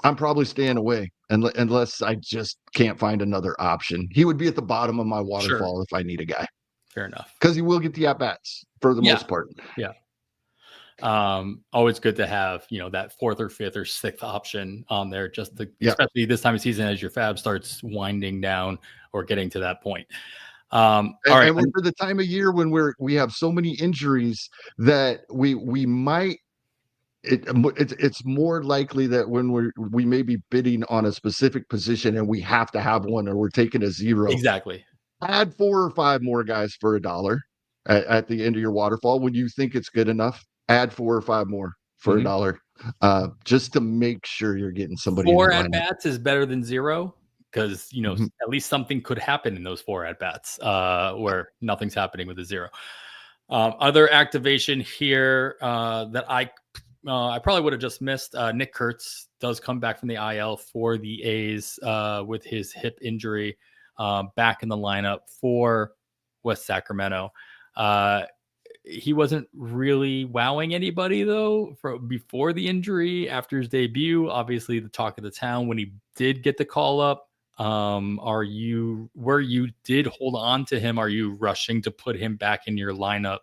Speaker 2: I'm probably staying away unless I just can't find another option. He would be at the bottom of my waterfall if I need a guy.
Speaker 1: Fair enough.
Speaker 2: Because he will get the at-bats for the most part.
Speaker 1: Yeah. Always good to have, that 4th or 5th or 6th option on there, especially this time of season as your FAAB starts winding down or getting to that point. All
Speaker 2: And,
Speaker 1: right.
Speaker 2: and we're to the time of year when we have so many injuries that we might it's more likely that when we may be bidding on a specific position and we have to have one or we're taking a zero.
Speaker 1: Exactly.
Speaker 2: Add 4 or 5 more guys for $1 at the end of your waterfall. When you think it's good enough, add 4 or 5 more for $1, just to make sure you're getting somebody in
Speaker 1: 4
Speaker 2: your
Speaker 1: at
Speaker 2: lineup.
Speaker 1: bats is better than 0 because at least something could happen in those 4 at bats where nothing's happening with a 0. Other activation here that I probably would have just missed. Nick Kurtz does come back from the IL for the A's with his hip injury, back in the lineup for West Sacramento. He wasn't really wowing anybody though before the injury. After his debut, obviously the talk of the town when he did get the call up. Where you did hold on to him, are you rushing to put him back in your lineup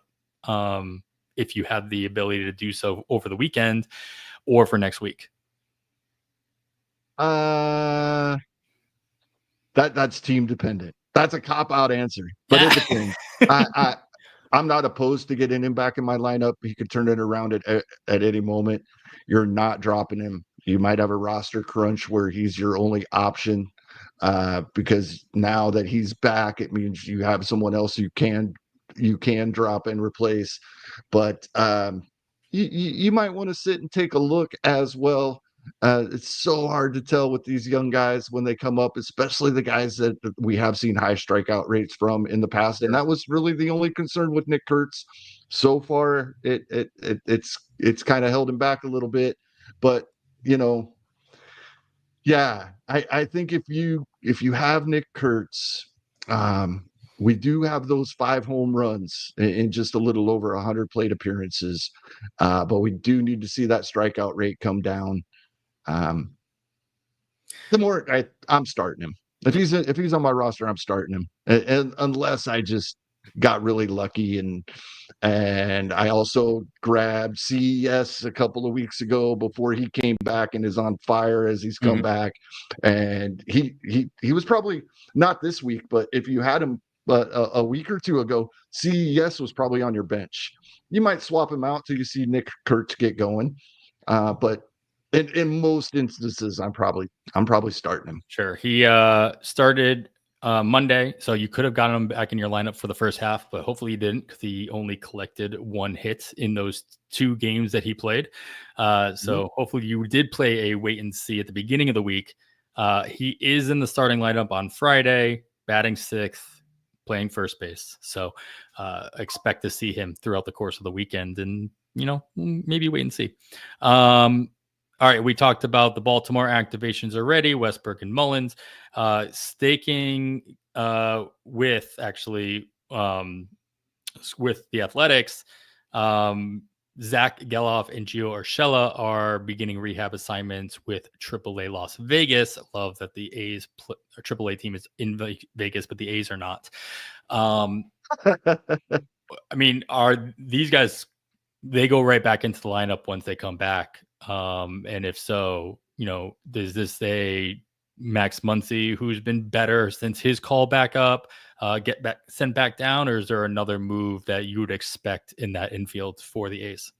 Speaker 1: if you have the ability to do so over the weekend or for next week?
Speaker 2: That's team dependent. That's a cop-out answer, but it depends. I'm not opposed to getting him back in my lineup. He could turn it around at any moment. You're not dropping him. You might have a roster crunch where he's your only option, because now that he's back, it means you have someone else you can drop and replace. But you might want to sit and take a look as well. It's so hard to tell with these young guys when they come up, especially the guys that we have seen high strikeout rates from in the past. And that was really the only concern with Nick Kurtz so far. It's kind of held him back a little bit, but yeah, I think if you have Nick Kurtz, we do have those 5 home runs in just a little over 100 plate appearances, but we do need to see that strikeout rate come down. The more I'm starting him. If he's on my roster, I'm starting him, and unless I just got really lucky and I also grabbed CES a couple of weeks ago before he came back and is on fire as he's come back, and he was probably not this week, but if you had him a week or 2 ago, CES was probably on your bench. You might swap him out till you see Nick Kurtz get going, but in most instances, I'm probably starting him.
Speaker 1: Sure. He started Monday, so you could have gotten him back in your lineup for the first half, but hopefully you didn't because he only collected 1 hit in those 2 games that he played. So hopefully you did play a wait and see at the beginning of the week. He is in the starting lineup on Friday, batting 6th, playing first base. So expect to see him throughout the course of the weekend and, maybe wait and see. All right, we talked about the Baltimore activations already, Westbrook and Mullins, staking with the Athletics. Zach Geloff and Gio Urshela are beginning rehab assignments with AAA Las Vegas. I love that the A's AAA team is in Vegas, but the A's are not. I mean, are these guys, they go right back into the lineup once they come back? And if so, does this say Max Muncy, who's been better since his call back up, get back sent back down, or is there another move that you would expect in that infield for the A's?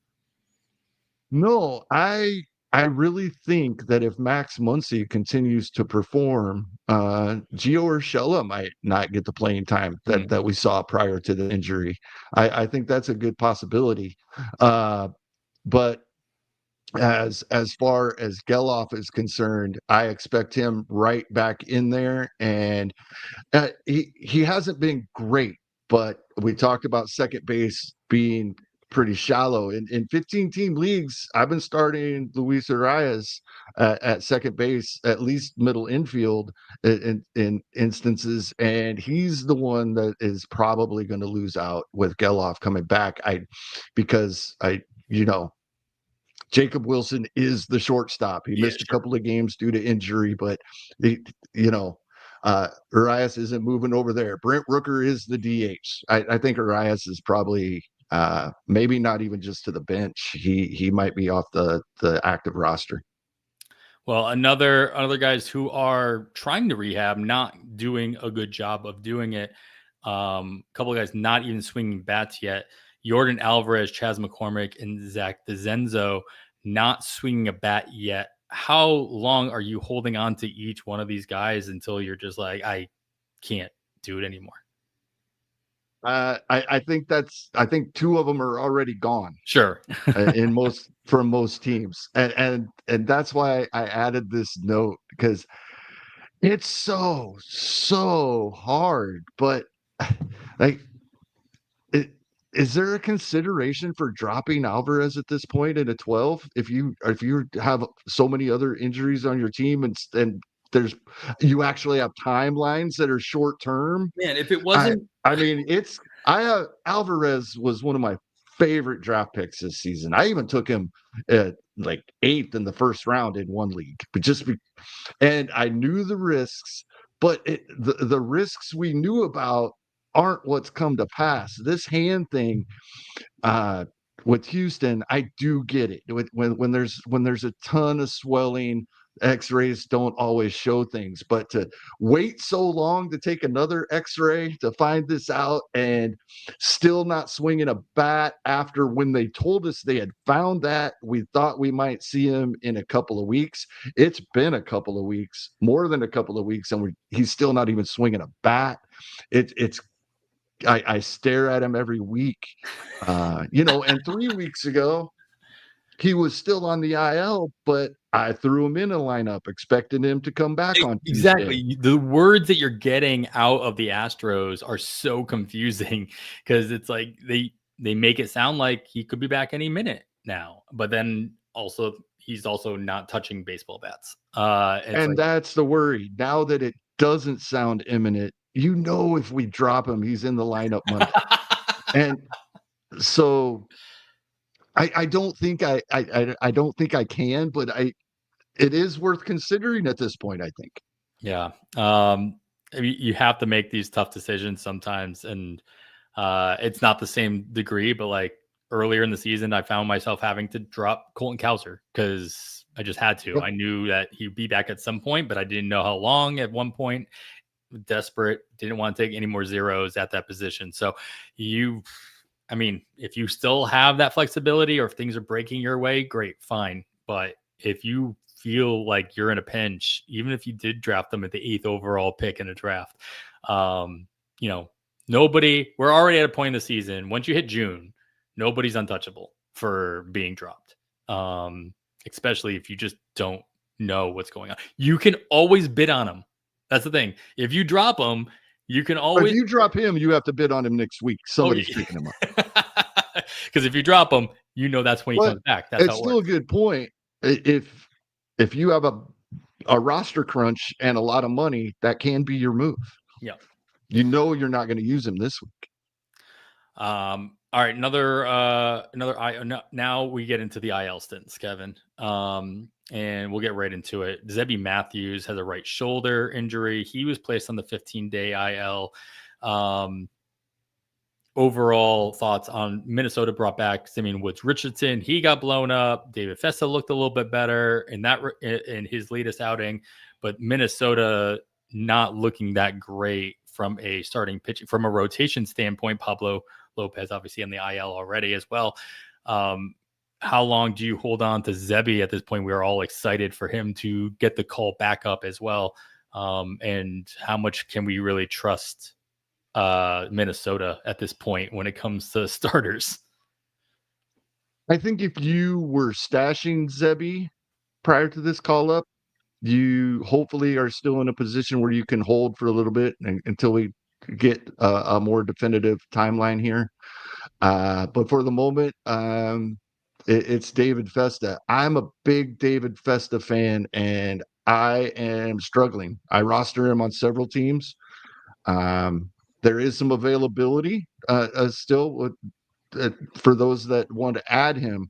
Speaker 2: No, I really think that if Max Muncy continues to perform, Gio Urshela might not get the playing time that we saw prior to the injury. I think that's a good possibility. But as far as Geloff is concerned, I expect him right back in there, and he hasn't been great, but we talked about second base being pretty shallow. In 15-team leagues, I've been starting Luis Arias at second base, at least middle infield in instances, and he's the one that is probably going to lose out with Geloff coming back. Because Jacob Wilson is the shortstop. He missed a couple of games due to injury, but Arias isn't moving over there. Brent Rooker is the DH. I think Arias is probably maybe not even just to the bench. He might be off the active roster.
Speaker 1: Well, other guys who are trying to rehab, not doing a good job of doing it. couple of guys not even swinging bats yet. Jordan Alvarez, Chas McCormick, and Zach DeZenzo not swinging a bat yet. How long are you holding on to each one of these guys until you're just like, I can't do it anymore?
Speaker 2: I think two of them are already gone.
Speaker 1: Sure.
Speaker 2: from most teams, and that's why I added this note, because it's so hard. But like, is there a consideration for dropping Alvarez at this point in a 12 if you have so many other injuries on your team, and you actually have timelines that are short term?
Speaker 1: Man, if it wasn't,
Speaker 2: I mean, Alvarez was one of my favorite draft picks this season. I even took him at like 8th in the first round in one league, but and I knew the risks, but the risks we knew about aren't what's come to pass. This hand thing with Houston, I do get it. When there's a ton of swelling, X-rays don't always show things, but to wait so long to take another X-ray to find this out and still not swinging a bat after, when they told us they had found that, we thought we might see him in a couple of weeks. It's been a couple of weeks, more than a couple of weeks, and he's still not even swinging a bat. I stare at him every week, and 3 weeks ago, he was still on the IL, but I threw him in a lineup expecting him to come back on Tuesday.
Speaker 1: Exactly. The words that you're getting out of the Astros are so confusing, because it's like they make it sound like he could be back any minute now, but then also he's also not touching baseball bats.
Speaker 2: And that's the worry. Now that it doesn't sound imminent, if we drop him, he's in the lineup Monday. And so I don't think I don't think I can, but it is worth considering at this point, I think.
Speaker 1: Yeah. You have to make these tough decisions sometimes, and it's not the same degree, but like earlier in the season, I found myself having to drop Colton Cowser because I just had to. Yep. I knew that he'd be back at some point, but I didn't know how long. At one point, desperate, didn't want to take any more zeros at that position. So if you still have that flexibility, or if things are breaking your way, great, fine. But if you feel like you're in a pinch, even if you did draft them at the 8th overall pick in a draft, nobody, we're already at a point in the season. Once you hit June, nobody's untouchable for being dropped. Especially if you just don't know what's going on. You can always bid on them. That's the thing. If you drop them, you can always.
Speaker 2: If you drop him, you have to bid on him next week. Somebody's picking him up.
Speaker 1: Because if you drop him, that's when he comes back. That's
Speaker 2: it's still a good point. If you have a roster crunch and a lot of money, that can be your move.
Speaker 1: Yeah.
Speaker 2: You're not going to use him this week.
Speaker 1: All right, another now we get into the IL stints, Kevin. And we'll get right into it. Zebby Matthews has a right shoulder injury. He was placed on the 15-day IL. Overall thoughts on Minnesota brought back Simeon Woods-Richardson. He got blown up. David Festa looked a little bit better in his latest outing, but Minnesota not looking that great from a starting pitching, from a rotation standpoint. Pablo Lopez obviously on the IL already as well. How long do you hold on to Zebby at this point? We're all excited for him to get the call back up as well. And how much can we really trust Minnesota at this point when it comes to starters?
Speaker 2: I think if you were stashing Zebby prior to this call up, you hopefully are still in a position where you can hold for a little bit until we get a more definitive timeline here. But for the moment, it's David Festa. I'm a big David Festa fan, and I am struggling. I roster him on several teams. There is some availability still for those that want to add him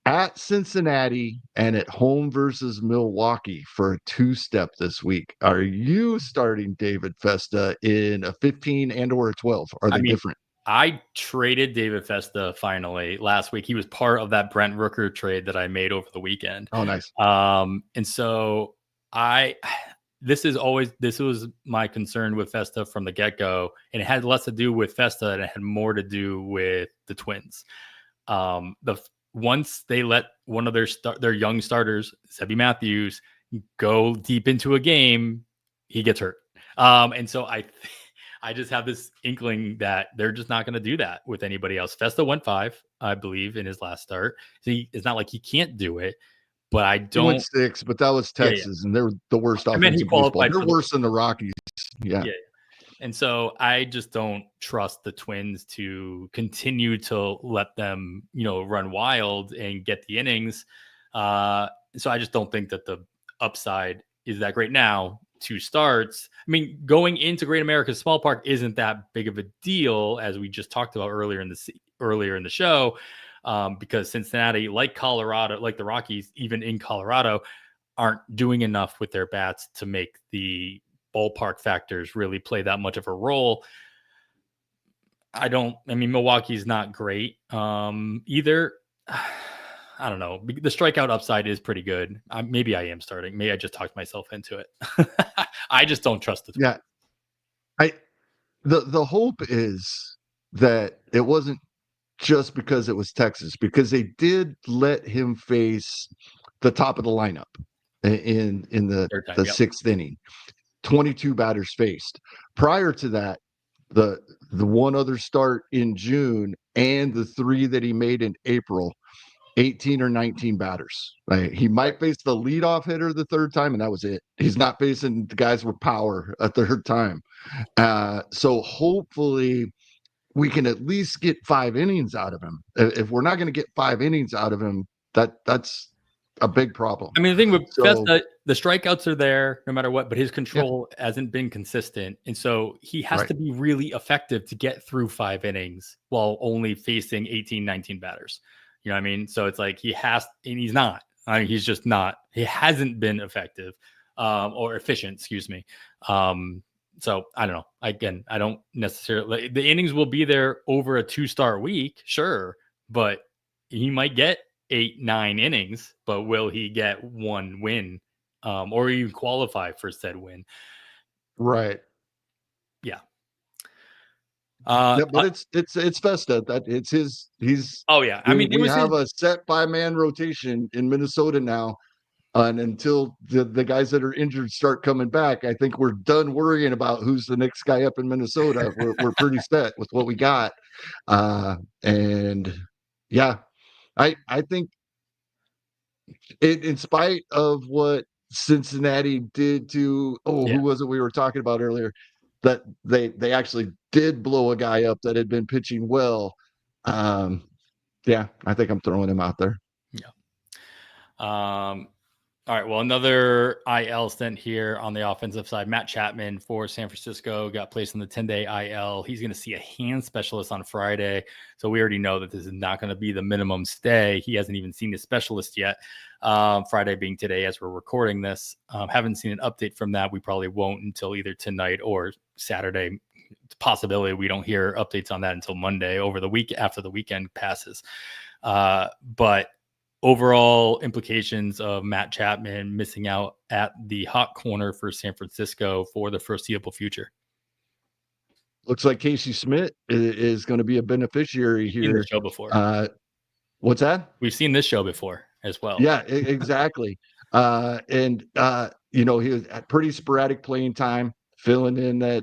Speaker 2: at Cincinnati and at home versus Milwaukee for a 2-step this week. Are you starting David Festa in a 15 and or a 12? Are they different?
Speaker 1: I traded David Festa finally last week. He was part of that Brent Rooker trade that I made over the weekend.
Speaker 2: Oh, nice.
Speaker 1: And so I this was my concern with Festa from the get-go, and it had less to do with Festa and it had more to do with the Twins. Once they let one of their young starters, Sebby Matthews, go deep into a game, he gets hurt. And so I just have this inkling that they're just not going to do that with anybody else. Festa went 5, I believe, in his last start. So it's not like he can't do it, but I don't.
Speaker 2: He went 6, but that was Texas, and they're the worst offensive baseball. They're worse than the Rockies. Yeah.
Speaker 1: And so I just don't trust the Twins to continue to let them, run wild and get the innings. So I just don't think that the upside is that great now. 2 starts. I mean, going into Great America's Small Park isn't that big of a deal, as we just talked about earlier in the show, because Cincinnati, like Colorado, like the Rockies, even in Colorado, aren't doing enough with their bats to make the ballpark factors really play that much of a role. Milwaukee's not great either. I don't know. The strikeout upside is pretty good. Maybe I am starting. Maybe I just talked myself into it. I just don't trust it.
Speaker 2: Yeah. The hope is that it wasn't just because it was Texas, because they did let him face the top of the lineup in the 6th inning. 22 batters faced. Prior to that, the one other start in June and the 3 that he made in April, 18 or 19 batters. Right? He might face the leadoff hitter the 3rd time, and that was it. He's not facing the guys with power a 3rd time. So hopefully we can at least get 5 innings out of him. If we're not going to get 5 innings out of him, that's a big problem.
Speaker 1: I mean, the thing with Festa, the strikeouts are there no matter what, but his control hasn't been consistent. And so he has to be really effective to get through 5 innings while only facing 18, 19 batters. You know what I mean? So it's like he's not. I mean, he's just not. He hasn't been effective or efficient, excuse me. So I don't know. Again, I don't necessarily. The innings will be there over a 2-star week, sure, but he might get 8, 9 innings, but will he get 1 win or even qualify for said win?
Speaker 2: Right.
Speaker 1: Yeah.
Speaker 2: But it's Festa. That it's his. He's.
Speaker 1: Oh yeah. I mean,
Speaker 2: we have a set 5-man rotation in Minnesota now, and until the guys that are injured start coming back, I think we're done worrying about who's the next guy up in Minnesota. We're pretty set with what we got, and yeah, I think in spite of what Cincinnati did to who was it we were talking about earlier, that they actually did blow a guy up that had been pitching well. Yeah, I think I'm throwing him out there.
Speaker 1: Yeah. All right. Well, another IL stint here on the offensive side. Matt Chapman for San Francisco got placed on the 10-day IL. He's going to see a hand specialist on Friday. So we already know that this is not going to be the minimum stay. He hasn't even seen the specialist yet. Friday being today as we're recording this. Haven't seen an update from that. We probably won't until either tonight or Saturday. It's a possibility we don't hear updates on that until Monday over the week after the weekend passes. But overall implications of Matt Chapman missing out at the hot corner for San Francisco for the foreseeable future.
Speaker 2: Looks like Casey Smith is going to be a beneficiary here.
Speaker 1: We've seen this show before.
Speaker 2: What's that?
Speaker 1: We've seen this show before as well.
Speaker 2: Yeah, exactly. And he was at pretty sporadic playing time, filling in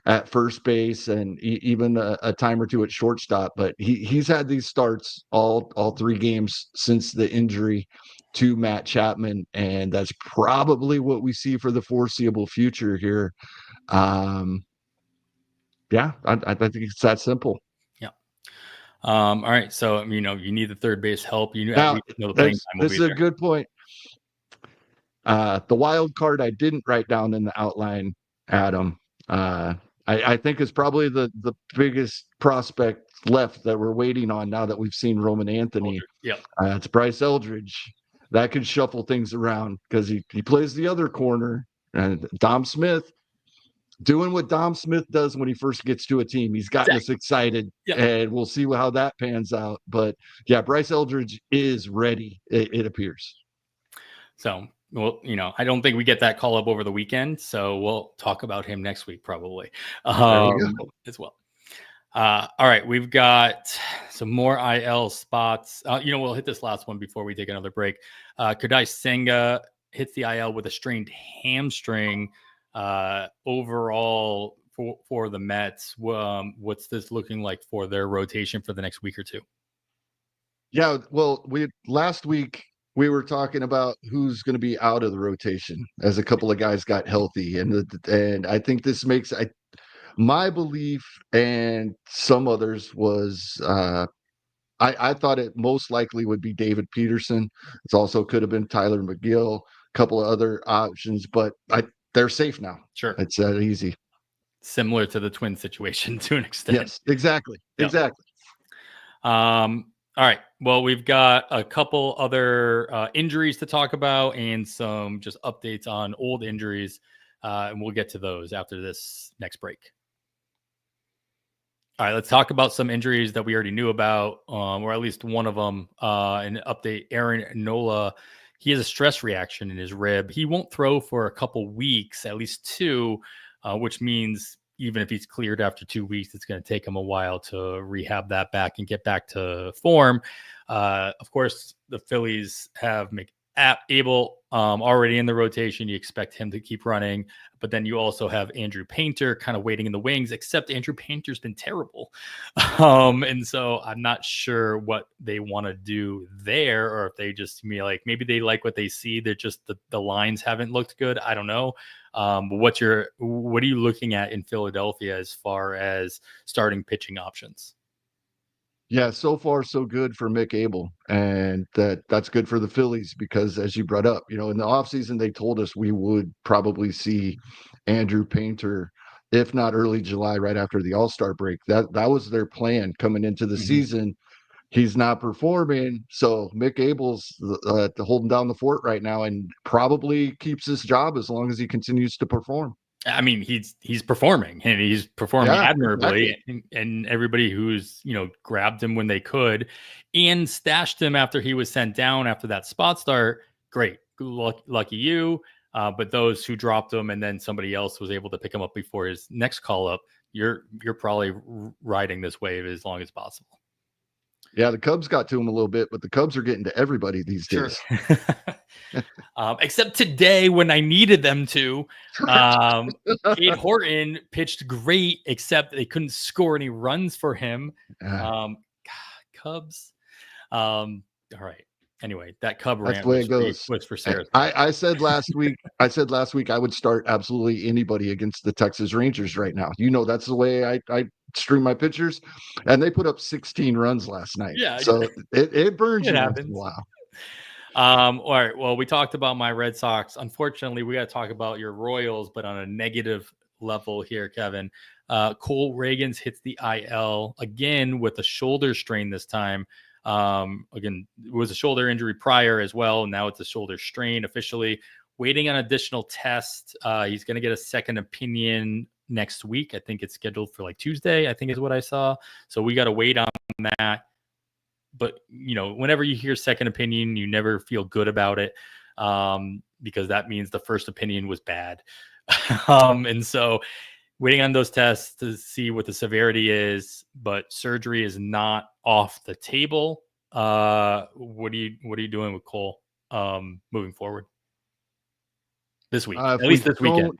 Speaker 2: at first base and even a time or 2 at shortstop. But he's had these starts all 3 games since the injury to Matt Chapman, and that's probably what we see for the foreseeable future here. Yeah, I think it's that simple.
Speaker 1: Yeah. All right. So you need the third base help.
Speaker 2: This is a good point. The wild card I didn't write down in the outline, Adam. I think is probably the biggest prospect left that we're waiting on now that we've seen Roman Anthony.
Speaker 1: Yeah,
Speaker 2: it's Bryce Eldridge. That could shuffle things around because he plays the other corner. And Dom Smith, doing what Dom Smith does when he first gets to a team. He's gotten us excited, and we'll see how that pans out. But, yeah, Bryce Eldridge is ready, it appears.
Speaker 1: So well, I don't think we get that call up over the weekend, so we'll talk about him next week probably
Speaker 2: There you go.
Speaker 1: as well. All right, we've got some more IL spots. We'll hit this last one before we take another break. KODAI SENGA hits the IL with a strained hamstring. Overall, for the Mets, what's this looking like for their rotation for the next week or two?
Speaker 2: Yeah, well, last week we were talking about who's going to be out of the rotation as a couple of guys got healthy, and I think this makes my belief and some others was I thought it most likely would be David Peterson. It also could have been Tyler McGill, a couple of other options, but they're safe now.
Speaker 1: Sure,
Speaker 2: it's that easy.
Speaker 1: Similar to the Twins situation to an extent.
Speaker 2: Yes, exactly.
Speaker 1: Yep.
Speaker 2: Exactly.
Speaker 1: All right. Well, we've got a couple other injuries to talk about and some just updates on old injuries, and we'll get to those after this next break. All right, let's talk about some injuries that we already knew about, or at least one of them. An update: Aaron Nola, he has a stress reaction in his rib. He won't throw for a couple weeks, at least 2, which means even if he's cleared after 2 weeks, it's going to take him a while to rehab that back and get back to form. Of course, the Phillies have Abel already in the rotation. You expect him to keep running, but then you also have Andrew Painter kind of waiting in the wings, except Andrew Painter's been terrible. And so I'm not sure what they want to do there, or if they just maybe they like what they see. They're just the lines haven't looked good. I don't know. What are you looking at in Philadelphia as far as starting pitching options?
Speaker 2: Yeah, so far so good for Mick Abel, and that's good for the Phillies because, as you brought up, in the offseason they told us we would probably see Andrew Painter, if not early July, right after the All-Star break. That was their plan coming into the season. He's not performing, so Mick Abel's holding down the fort right now, and probably keeps his job as long as he continues to perform.
Speaker 1: I mean, he's performing, and he's performing admirably, exactly. and everybody who's grabbed him when they could and stashed him after he was sent down after that spot start, great, lucky you. But those who dropped him and then somebody else was able to pick him up before his next call up, you're probably riding this wave as long as possible.
Speaker 2: Yeah, the Cubs got to him a little bit, but the Cubs are getting to everybody these days.
Speaker 1: Except today when I needed them to. Cade Horton pitched great, except they couldn't score any runs for him. Cubs. All right. Anyway, that Cub rant was for Sarah.
Speaker 2: I said last week I would start absolutely anybody against the Texas Rangers right now. That's the way I stream my pitchers, and they put up 16 runs last night.
Speaker 1: Yeah,
Speaker 2: so it burns you once in a while.
Speaker 1: All right. Well, we talked about my Red Sox. Unfortunately, we got to talk about your Royals, but on a negative level here, Kevin. Cole Ragans hits the IL again with a shoulder strain this time. Again, it was a shoulder injury prior as well. Now it's a shoulder strain officially. Waiting on additional tests. He's going to get a second opinion next week. I think it's scheduled for Tuesday, I think is what I saw. So we got to wait on that. But, whenever you hear second opinion, you never feel good about it because that means the first opinion was bad. And so waiting on those tests to see what the severity is, but surgery is not off the table. What are you doing with Cole moving forward this week? At least this weekend.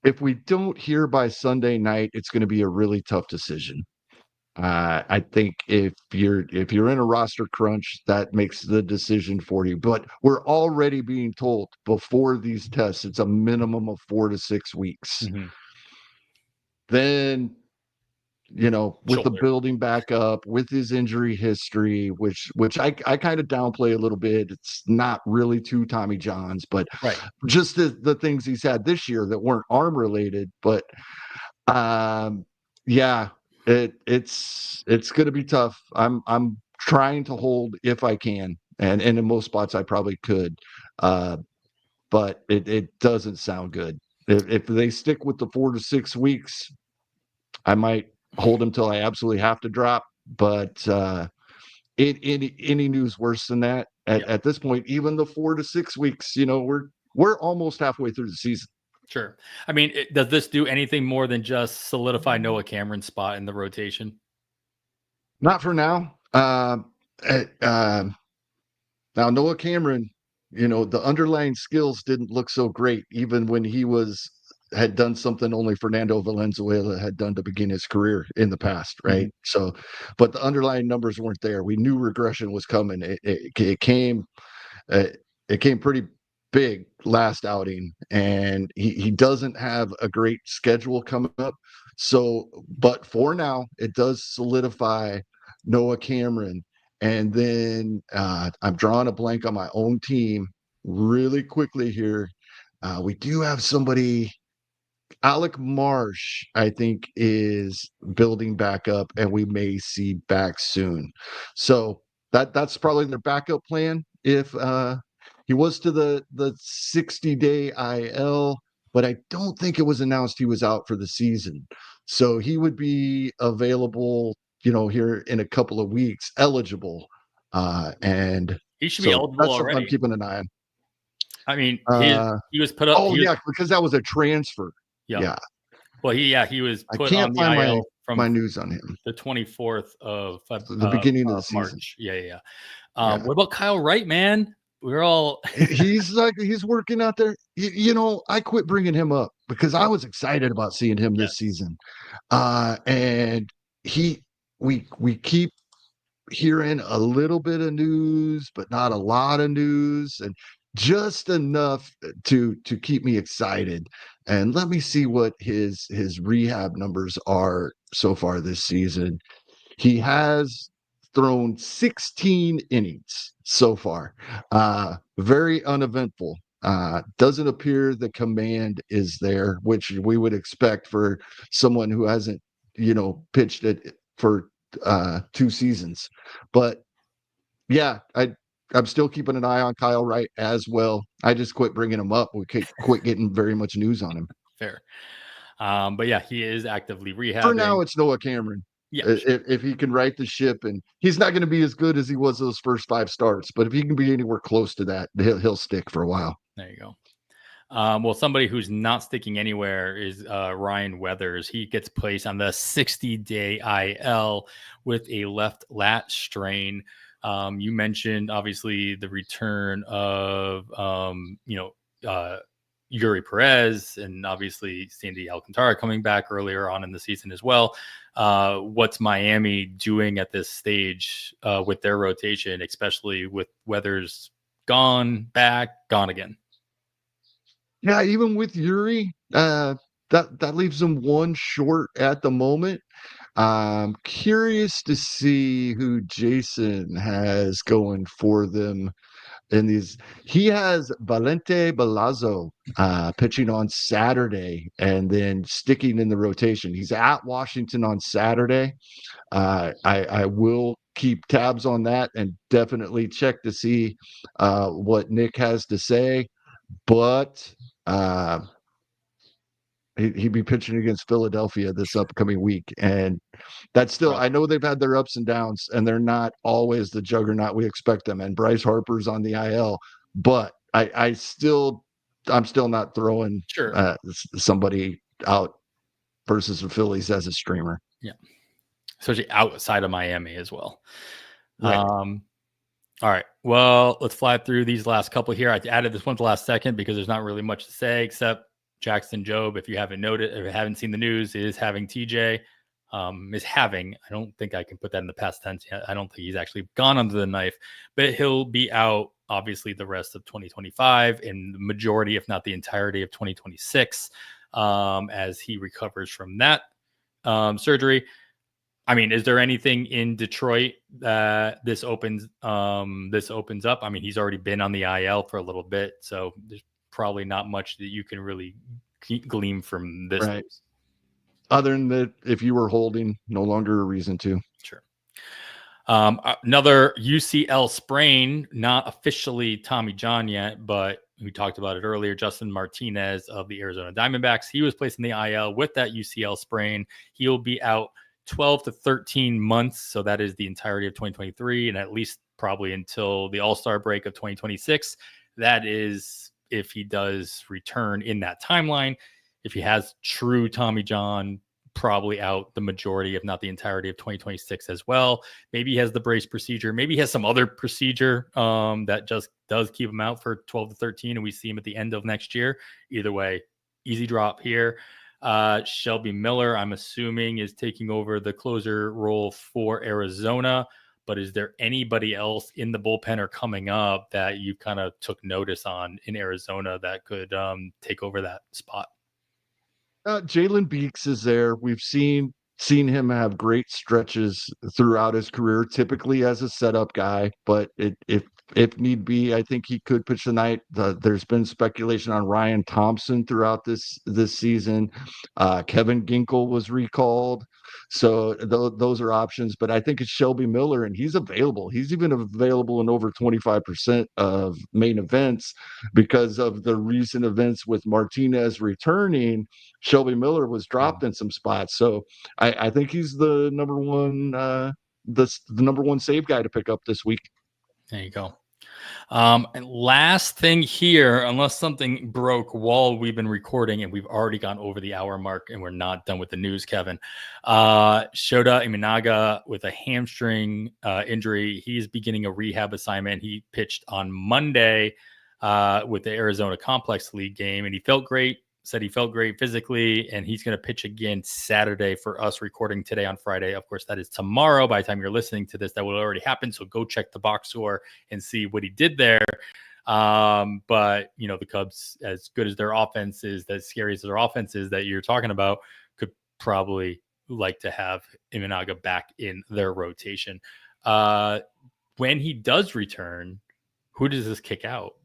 Speaker 2: If we don't hear by Sunday night, it's going to be a really tough decision. I think if you're in a roster crunch, that makes the decision for you. But we're already being told before these tests, it's a minimum of 4 to 6 weeks. Then, with the building back up, with his injury history, which I kind of downplay a little bit. It's not really too Tommy Johns, but just the things he's had this year that weren't arm related. But yeah. It's going to be tough. I'm trying to hold if I can, and in most spots I probably could, but it doesn't sound good. If they stick with the 4 to 6 weeks, I might hold him till I absolutely have to drop. But any news worse than that, At this point, even the 4 to 6 weeks, we're almost halfway through the season.
Speaker 1: Sure. I mean, does this do anything more than just solidify Noah Cameron's spot in the rotation?
Speaker 2: Not for now. Now Noah Cameron, the underlying skills didn't look so great, even when he had done something only Fernando Valenzuela had done to begin his career in the past, right?
Speaker 1: Mm-hmm.
Speaker 2: So, but the underlying numbers weren't there. We knew regression was coming. It came pretty big last outing, and he doesn't have a great schedule coming up. So, but for now, it does solidify Noah Cameron. And then I'm drawing a blank on my own team really quickly here. We do have somebody, Alec Marsh, I think, is building back up, and we may see back soon. So that's probably their backup plan. If he was to the 60-day IL, but I don't think it was announced he was out for the season. So he would be available, here in a couple of weeks, eligible. And
Speaker 1: he should be eligible
Speaker 2: that's something
Speaker 1: already.
Speaker 2: I'm keeping an eye on.
Speaker 1: I mean, he was put up.
Speaker 2: Oh, yeah, because that was a transfer. Yeah.
Speaker 1: Well, he was put on the
Speaker 2: find
Speaker 1: IL from
Speaker 2: my news on him.
Speaker 1: The 24th of
Speaker 2: the beginning of the
Speaker 1: March.
Speaker 2: Season.
Speaker 1: Yeah. What about Kyle Wright, man? We're all
Speaker 2: he's working out there. I quit bringing him up because I was excited about seeing him this season. And we keep hearing a little bit of news, but not a lot of news, and just enough to keep me excited. And let me see what his rehab numbers are so far this season. He has thrown 16 innings so far. Very uneventful. Doesn't appear the command is there, which we would expect for someone who hasn't, pitched it for 2 seasons. But yeah, I'm still keeping an eye on Kyle Wright as well. I just quit bringing him up. We quit getting very much news on him.
Speaker 1: Fair. But yeah, he is actively rehabbing.
Speaker 2: For now, it's Noah Cameron.
Speaker 1: Yeah,
Speaker 2: if he can right the ship, and he's not going to be as good as he was those first 5 starts, but if he can be anywhere close to that, he'll stick for a while.
Speaker 1: There you go. Well, somebody who's not sticking anywhere is Ryan Weathers. He gets placed on the 60-day IL with a left lat strain. You mentioned obviously the return of Eury Perez and obviously Sandy Alcantara coming back earlier on in the season as well. What's Miami doing at this stage with their rotation, especially with Weathers gone, back, gone again?
Speaker 2: Yeah, even with Eury, that leaves them 1 short at the moment. Curious to see who Jason has going for them in these. He has Valente Balazzo pitching on Saturday and then sticking in the rotation. He's at Washington on Saturday. I will keep tabs on that and definitely check to see what Nick has to say. But he'd be pitching against Philadelphia this upcoming week, and that's still, I know they've had their ups and downs, and they're not always the juggernaut we expect them. And Bryce Harper's on the IL, but I'm still not throwing somebody out versus the Phillies as a streamer.
Speaker 1: Yeah, especially outside of Miami as well.
Speaker 2: Right.
Speaker 1: All right. Well, let's fly through these last couple here. I added this one to the last second because there's not really much to say except Jackson Jobe. If you haven't noted, if you haven't seen the news, is having TJ. Is having. I don't think I can put that in the past tense yet. I don't think he's actually gone under the knife, but he'll be out obviously the rest of 2025 and the majority, if not the entirety of 2026, as he recovers from that surgery. I mean, is there anything in Detroit that this opens up? I mean, he's already been on the IL for a little bit, so there's probably not much that you can really glean from this.
Speaker 2: Right. Other than that, if you were holding, no longer a reason to.
Speaker 1: Sure. Another UCL sprain, not officially Tommy John yet, but we talked about it earlier. Justin Martinez of the Arizona Diamondbacks, he was placed in the IL with that UCL sprain. He'll be out 12 to 13 months. So that is the entirety of 2023 and at least probably until the All-Star break of 2026. That is if he does return in that timeline. If he has true Tommy John, probably out the majority, if not the entirety of 2026 as well. Maybe he has the brace procedure. Maybe he has some other procedure that just does keep him out for 12 to 13, and we see him at the end of next year. Either way, easy drop here. Shelby Miller, I'm assuming, is taking over the closer role for Arizona. But is there anybody else in the bullpen or coming up that you kind of took notice on in Arizona that could take over that spot?
Speaker 2: Jalen Beeks is there. We've seen him have great stretches throughout his career, typically as a setup guy. But if need be, I think he could pitch tonight. There's been speculation on Ryan Thompson throughout this season. Kevin Ginkel was recalled, so those are options. But I think it's Shelby Miller, and he's available. He's even available in over 25% of main events because of the recent events with Martinez returning. Shelby Miller was dropped in some spots, so I think he's the number one the number one save guy to pick up this week.
Speaker 1: There you go. And last thing here, unless something broke while we've been recording and we've already gone over the hour mark and we're not done with the news, Kevin. Shota Imanaga with a hamstring injury. He's beginning a rehab assignment. He pitched on Monday with the Arizona Complex League game, and he felt great. Said he felt great physically, and he's going to pitch again Saturday for us recording today on Friday. Of course, that is tomorrow. By the time you're listening to this, that will already happen. So go check the box score and see what he did there. But, you know, the Cubs, as good as their offense is, as scary as their offense is that you're talking about, could probably like to have Imanaga back in their rotation. When he does return, who does this kick out?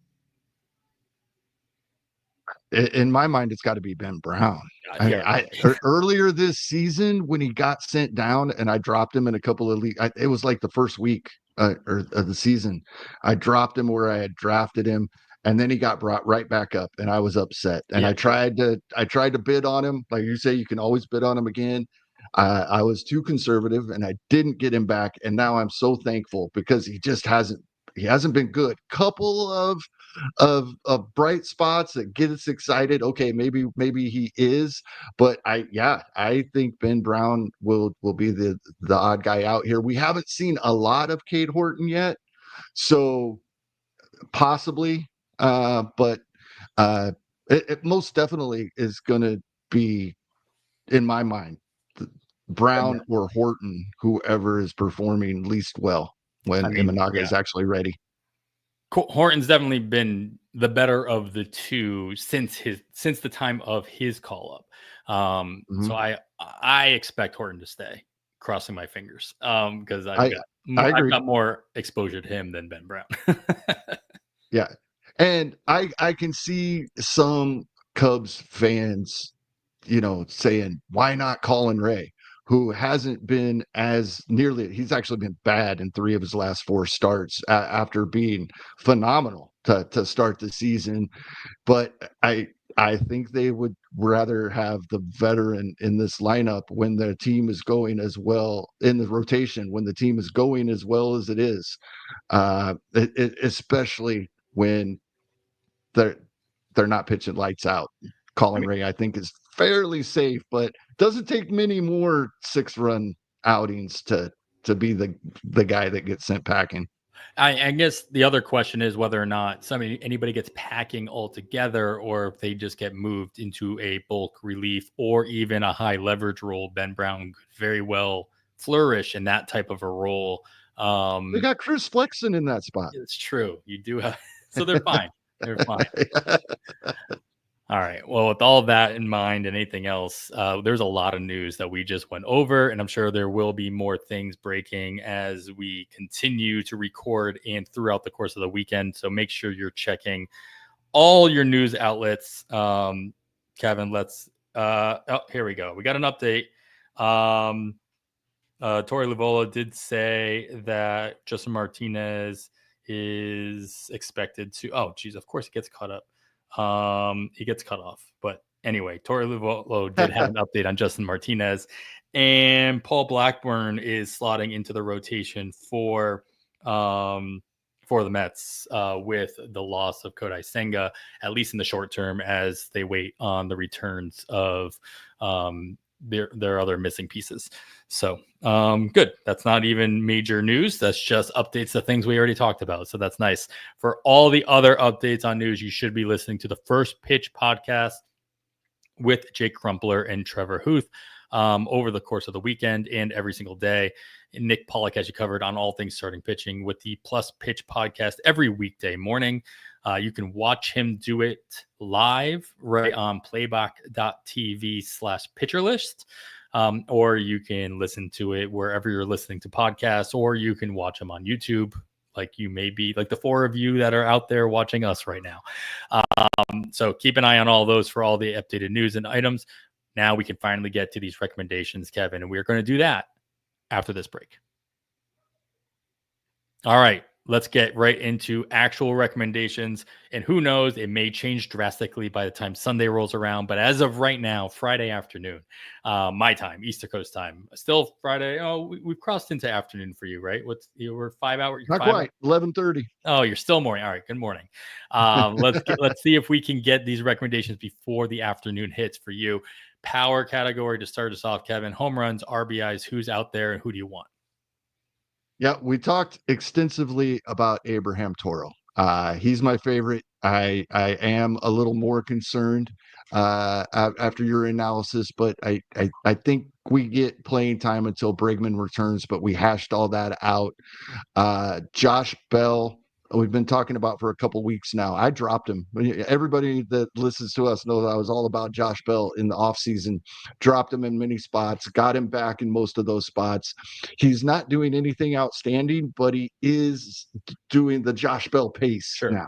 Speaker 2: In my mind, it's got to be Ben Brown.
Speaker 1: God,
Speaker 2: Earlier this season, when he got sent down and I dropped him in a couple of leagues, it was like the first week of the season. I dropped him where I had drafted him, and then he got brought right back up, and I was upset. And I tried to bid on him. Like you say, you can always bid on him again. I was too conservative, and I didn't get him back. And now I'm so thankful because he just hasn't been good. Couple of bright spots that get us excited. Okay, maybe he is, but I think Ben Brown will be the odd guy out here. We haven't seen a lot of Cade Horton yet, so possibly, but it most definitely is going to be, in my mind, Brown or Horton, whoever is performing least well when Imanaga is actually ready.
Speaker 1: Horton's definitely been the better of the two since the time of his call up. So I expect Horton to stay. Crossing my fingers because I've got more exposure to him than Ben Brown.
Speaker 2: Yeah, and I can see some Cubs fans, saying, why not Colin Ray, who hasn't been he's actually been bad in 3 of his last 4 starts after being phenomenal to start the season. But I think they would rather have the veteran in this lineup when the team is going as well in the rotation, when the team is going as well as it is, especially when they're not pitching lights out. Colin Ray, I think, is fairly safe, but doesn't take many more 6-run outings to be the guy that gets sent packing.
Speaker 1: I guess the other question is whether or not anybody gets packing altogether, or if they just get moved into a bulk relief or even a high leverage role. Ben Brown could very well flourish in that type of a role.
Speaker 2: They got Chris Flexen in that spot.
Speaker 1: It's true. You do have, so they're fine. They're fine. All right. Well, with all of that in mind and anything else, there's a lot of news that we just went over, and I'm sure there will be more things breaking as we continue to record and throughout the course of the weekend. So make sure you're checking all your news outlets. Kevin, let's here we go. We got an update. Tori Livola did say that Justin Martinez is expected to, of course he gets caught up. He gets cut off, but anyway, Tori Luvolo did have an update on Justin Martinez, and Paul Blackburn is slotting into the rotation for for the Mets with the loss of KODAI SENGA, at least in the short term, as they wait on the returns of their other missing pieces. So good. That's not even major news. That's just updates to things we already talked about. So that's nice. For all the other updates on news, you should be listening to the First Pitch podcast with Jake Crumpler and Trevor Huth over the course of the weekend and every single day. And Nick Pollock has you covered on all things starting pitching with the Plus Pitch podcast every weekday morning. You can watch him do it live right on playback.tv/pitcherlist. Or you can listen to it wherever you're listening to podcasts, or you can watch them on YouTube, like you may be, like the four of you that are out there watching us right now. So keep an eye on all those for all the updated news and items. Now we can finally get to these recommendations, Kevin, and we're going to do that after this break. All right, let's get right into actual recommendations. And who knows, it may change drastically by the time Sunday rolls around. But as of right now, Friday afternoon, my time, East Coast time, still Friday. Oh, we've crossed into afternoon for you, right? We're 5 hours.
Speaker 2: Not quite. 11:30.
Speaker 1: Oh, you're still morning. All right. Good morning. Let's see if we can get these recommendations before the afternoon hits for you. Power category to start us off, Kevin. Home runs, RBIs. Who's out there, and who do you want?
Speaker 2: Yeah, we talked extensively about Abraham Toro. He's my favorite. I am a little more concerned after your analysis, but I think we get playing time until Bregman returns, but we hashed all that out. Josh Bell, we've been talking about for a couple weeks now. I dropped him. Everybody that listens to us knows I was all about Josh Bell in the offseason. Dropped him in many spots, got him back in most of those spots. He's not doing anything outstanding, but he is doing the Josh Bell pace now.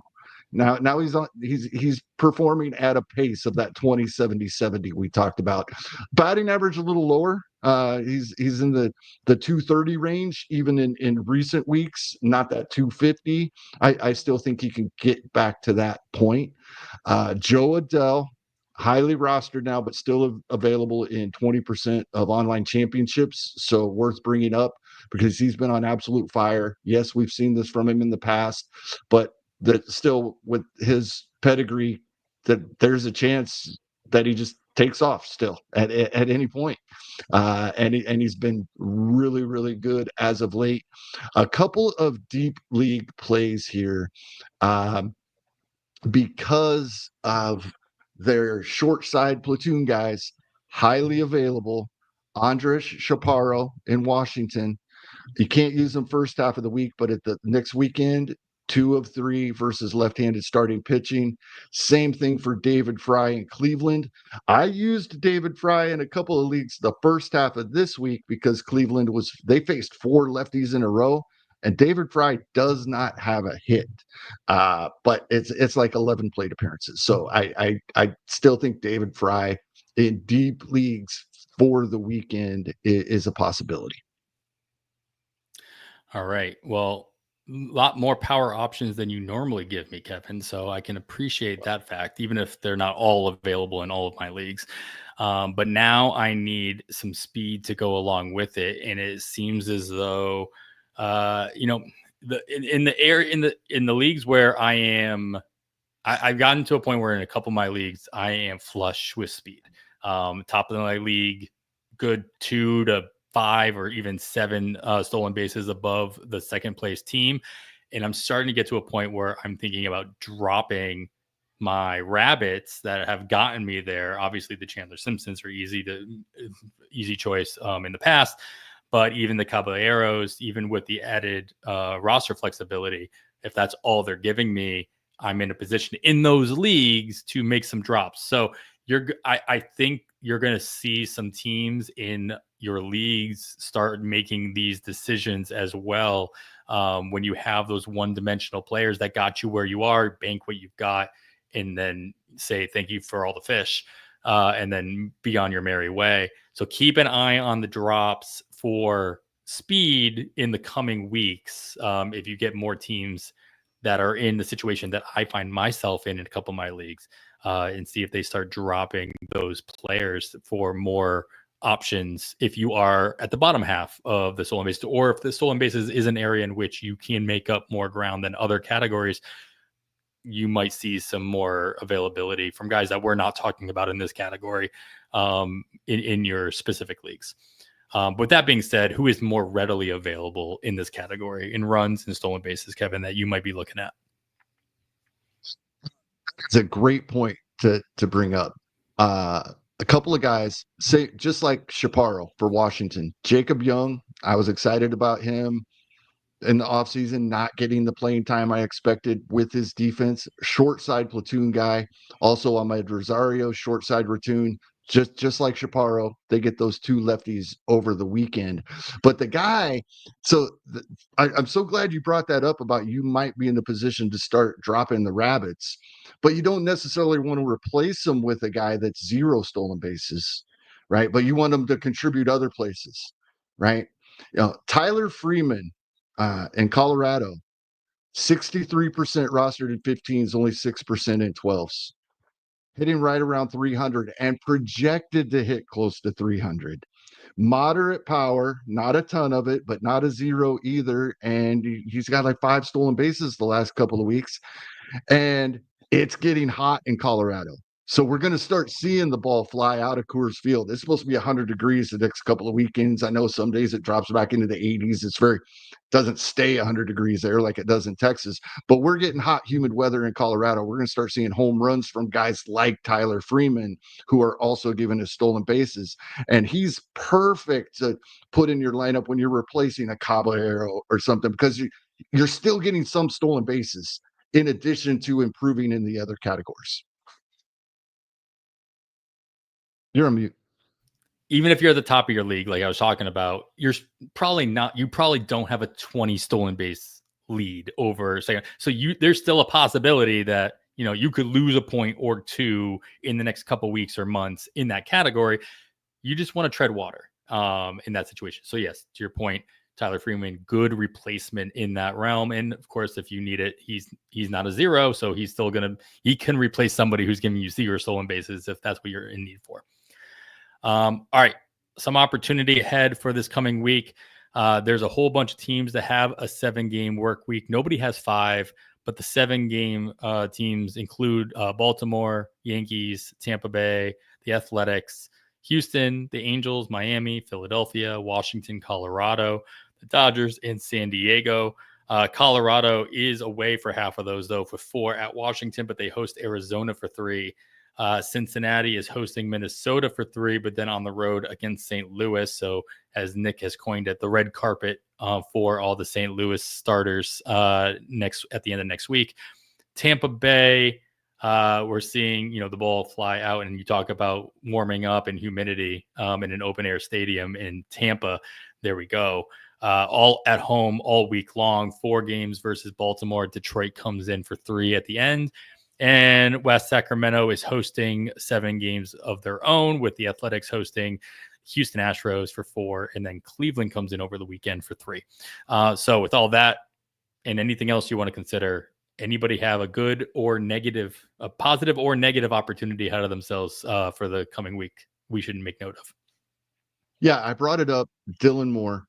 Speaker 2: Now he's performing at a pace of that 20-70-70 we talked about. Batting average a little lower. He's in the 230 range, even in recent weeks, not that 250. I still think he can get back to that point. Joe Adell, highly rostered now, but still available in 20% of online championships. So worth bringing up because he's been on absolute fire. Yes, we've seen this from him in the past, but that still with his pedigree, that there's a chance that he just takes off still at any point. And he's been really, really good as of late. A couple of deep league plays here because of their short side platoon guys, highly available. Andres Chaparro in Washington. You can't use them first half of the week, but at the next weekend, 2 of 3 versus left-handed starting pitching. Same thing for David Fry in Cleveland. I used David Fry in a couple of leagues the first half of this week because Cleveland they faced 4 lefties in a row, and David Fry does not have a hit. But it's like 11 plate appearances. So I still think David Fry in deep leagues for the weekend is a possibility.
Speaker 1: All right. Well, a lot more power options than you normally give me, Kevin. So I can appreciate that fact, even if they're not all available in all of my leagues. But now I need some speed to go along with it. And it seems as though, in the leagues where I've gotten to a point where in a couple of my leagues, I am flush with speed. Top of my league, good 2 to 5 or even 7 stolen bases above the second place team. And I'm starting to get to a point where I'm thinking about dropping my rabbits that have gotten me there. Obviously the Chandler Simpsons are easy choice in the past, but even the Caballeros, even with the added roster flexibility, if that's all they're giving me, I'm in a position in those leagues to make some drops. So I think you're going to see some teams in your leagues start making these decisions as well. When you have those one-dimensional players that got you where you are, bank what you've got, and then say thank you for all the fish, and then be on your merry way. So keep an eye on the drops for speed in the coming weeks. If you get more teams that are in the situation that I find myself in a couple of my leagues, and see if they start dropping those players for more options if you are at the bottom half of the stolen base, or if the stolen bases is an area in which you can make up more ground than other categories. You might see some more availability from guys that we're not talking about in this category in your specific leagues. But with that being said, who is more readily available in this category in runs and stolen bases, Kevin, that you might be looking at?
Speaker 2: It's a great point to bring up. A couple of guys, say just like Chaparro for Washington, Jacob Young. I was excited about him in the offseason, not getting the playing time I expected with his defense. Short side platoon guy. Also on my Rosario short side platoon, just like Chaparro, they get those two lefties over the weekend. But the guy, I'm so glad you brought that up about you might be in the position to start dropping the rabbits, but you don't necessarily want to replace him with a guy that's 0 stolen bases, right? But you want him to contribute other places, right? Tyler Freeman in Colorado, 63% rostered in 15s, only 6% in 12s, hitting right around 300 and projected to hit close to 300. Moderate power, not a ton of it, but not a 0 either. And he's got like 5 stolen bases the last couple of weeks. And it's getting hot in Colorado. So we're going to start seeing the ball fly out of Coors Field. It's supposed to be 100 degrees the next couple of weekends. I know some days it drops back into the 80s. Doesn't stay 100 degrees there like it does in Texas, but we're getting hot, humid weather in Colorado. We're going to start seeing home runs from guys like Tyler Freeman, who are also giving us stolen bases. And he's perfect to put in your lineup when you're replacing a Caballero or something, because you're still getting some stolen bases in addition to improving in the other categories. You're on mute.
Speaker 1: Even if you're at the top of your league, like I was talking about, you probably don't have a 20 stolen base lead over second. So there's still a possibility that, you could lose a point or two in the next couple weeks or months in that category. You just want to tread water in that situation. So yes, to your point, Tyler Freeman, good replacement in that realm. And of course, if you need it, he's not a 0. So he can replace somebody who's giving you 0 stolen bases if that's what you're in need for. All right. Some opportunity ahead for this coming week. There's a whole bunch of teams that have a 7-game work week. Nobody has 5, but the 7-game teams include Baltimore, Yankees, Tampa Bay, the Athletics, Houston, the Angels, Miami, Philadelphia, Washington, Colorado, the Dodgers, and San Diego. Colorado is away for half of those, though, for 4 at Washington, but they host Arizona for 3. Cincinnati is hosting Minnesota for 3, but then on the road against St. Louis. So as Nick has coined it, the red carpet for all the St. Louis starters at the end of next week. Tampa Bay, we're seeing, the ball fly out, and you talk about warming up and humidity in an open air stadium in Tampa. There we go. All at home all week long, 4 games versus Baltimore. Detroit comes in for 3 at the end. And West Sacramento is hosting 7 games of their own, with the Athletics hosting Houston Astros for 4, and then Cleveland comes in over the weekend for 3. So with all that and anything else you want to consider, anybody have a positive or negative opportunity ahead of themselves for the coming week we should make note of?
Speaker 2: Yeah, I brought it up. Dylan Moore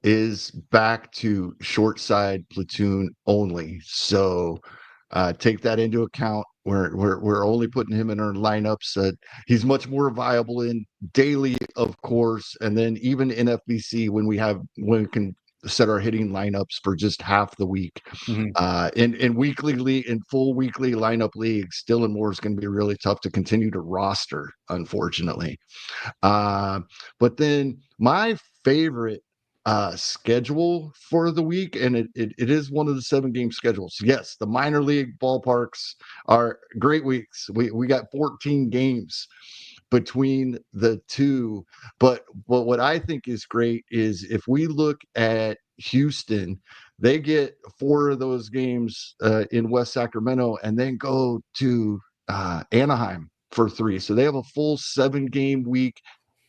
Speaker 2: is back to short side platoon only. So take that into account. We're only putting him in our lineups. He's much more viable in daily, of course, and then even in FBC when we can set our hitting lineups for just half the week. Mm-hmm. In full weekly lineup leagues, Dylan Moore is going to be really tough to continue to roster, unfortunately. But then my favorite schedule for the week, and it is one of the 7-game schedules. Yes, the minor league ballparks are great weeks. We got 14 games between the two, but what I think is great is if we look at Houston, they get 4 of those games in West Sacramento, and then go to Anaheim for 3. So they have a full 7-game week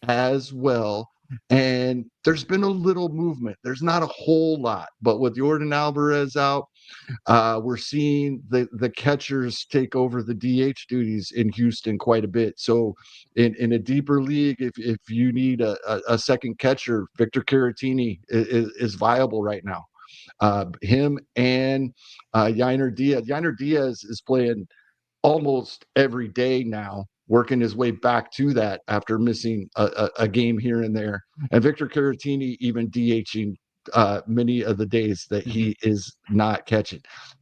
Speaker 2: as well. And there's been a little movement. There's not a whole lot, but with Jordan Alvarez out, we're seeing the catchers take over the DH duties in Houston quite a bit. So in a deeper league, if you need a second catcher, Victor Caratini is viable right now. Him and Yainer Diaz. Yainer Diaz is playing almost every day now, working his way back to that after missing a game here and there. And Victor Caratini even DHing many of the days that he is not catching.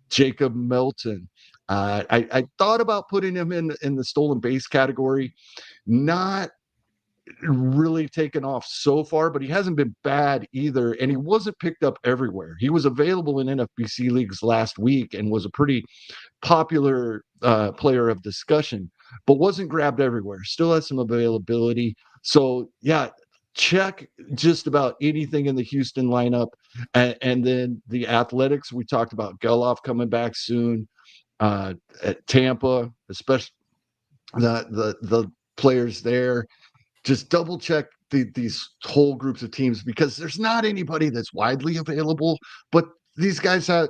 Speaker 2: Jacob Melton. I thought about putting him in the stolen base category. Not really taken off so far, but he hasn't been bad either. And he wasn't picked up everywhere. He was available in NFBC leagues last week and was a pretty popular player of discussion, but wasn't grabbed everywhere. Still has some availability. So yeah, check just about anything in the Houston lineup. And then the Athletics, we talked about Geloff coming back soon. At Tampa, especially the players there. Just double check these whole groups of teams, because there's not anybody that's widely available, but these guys have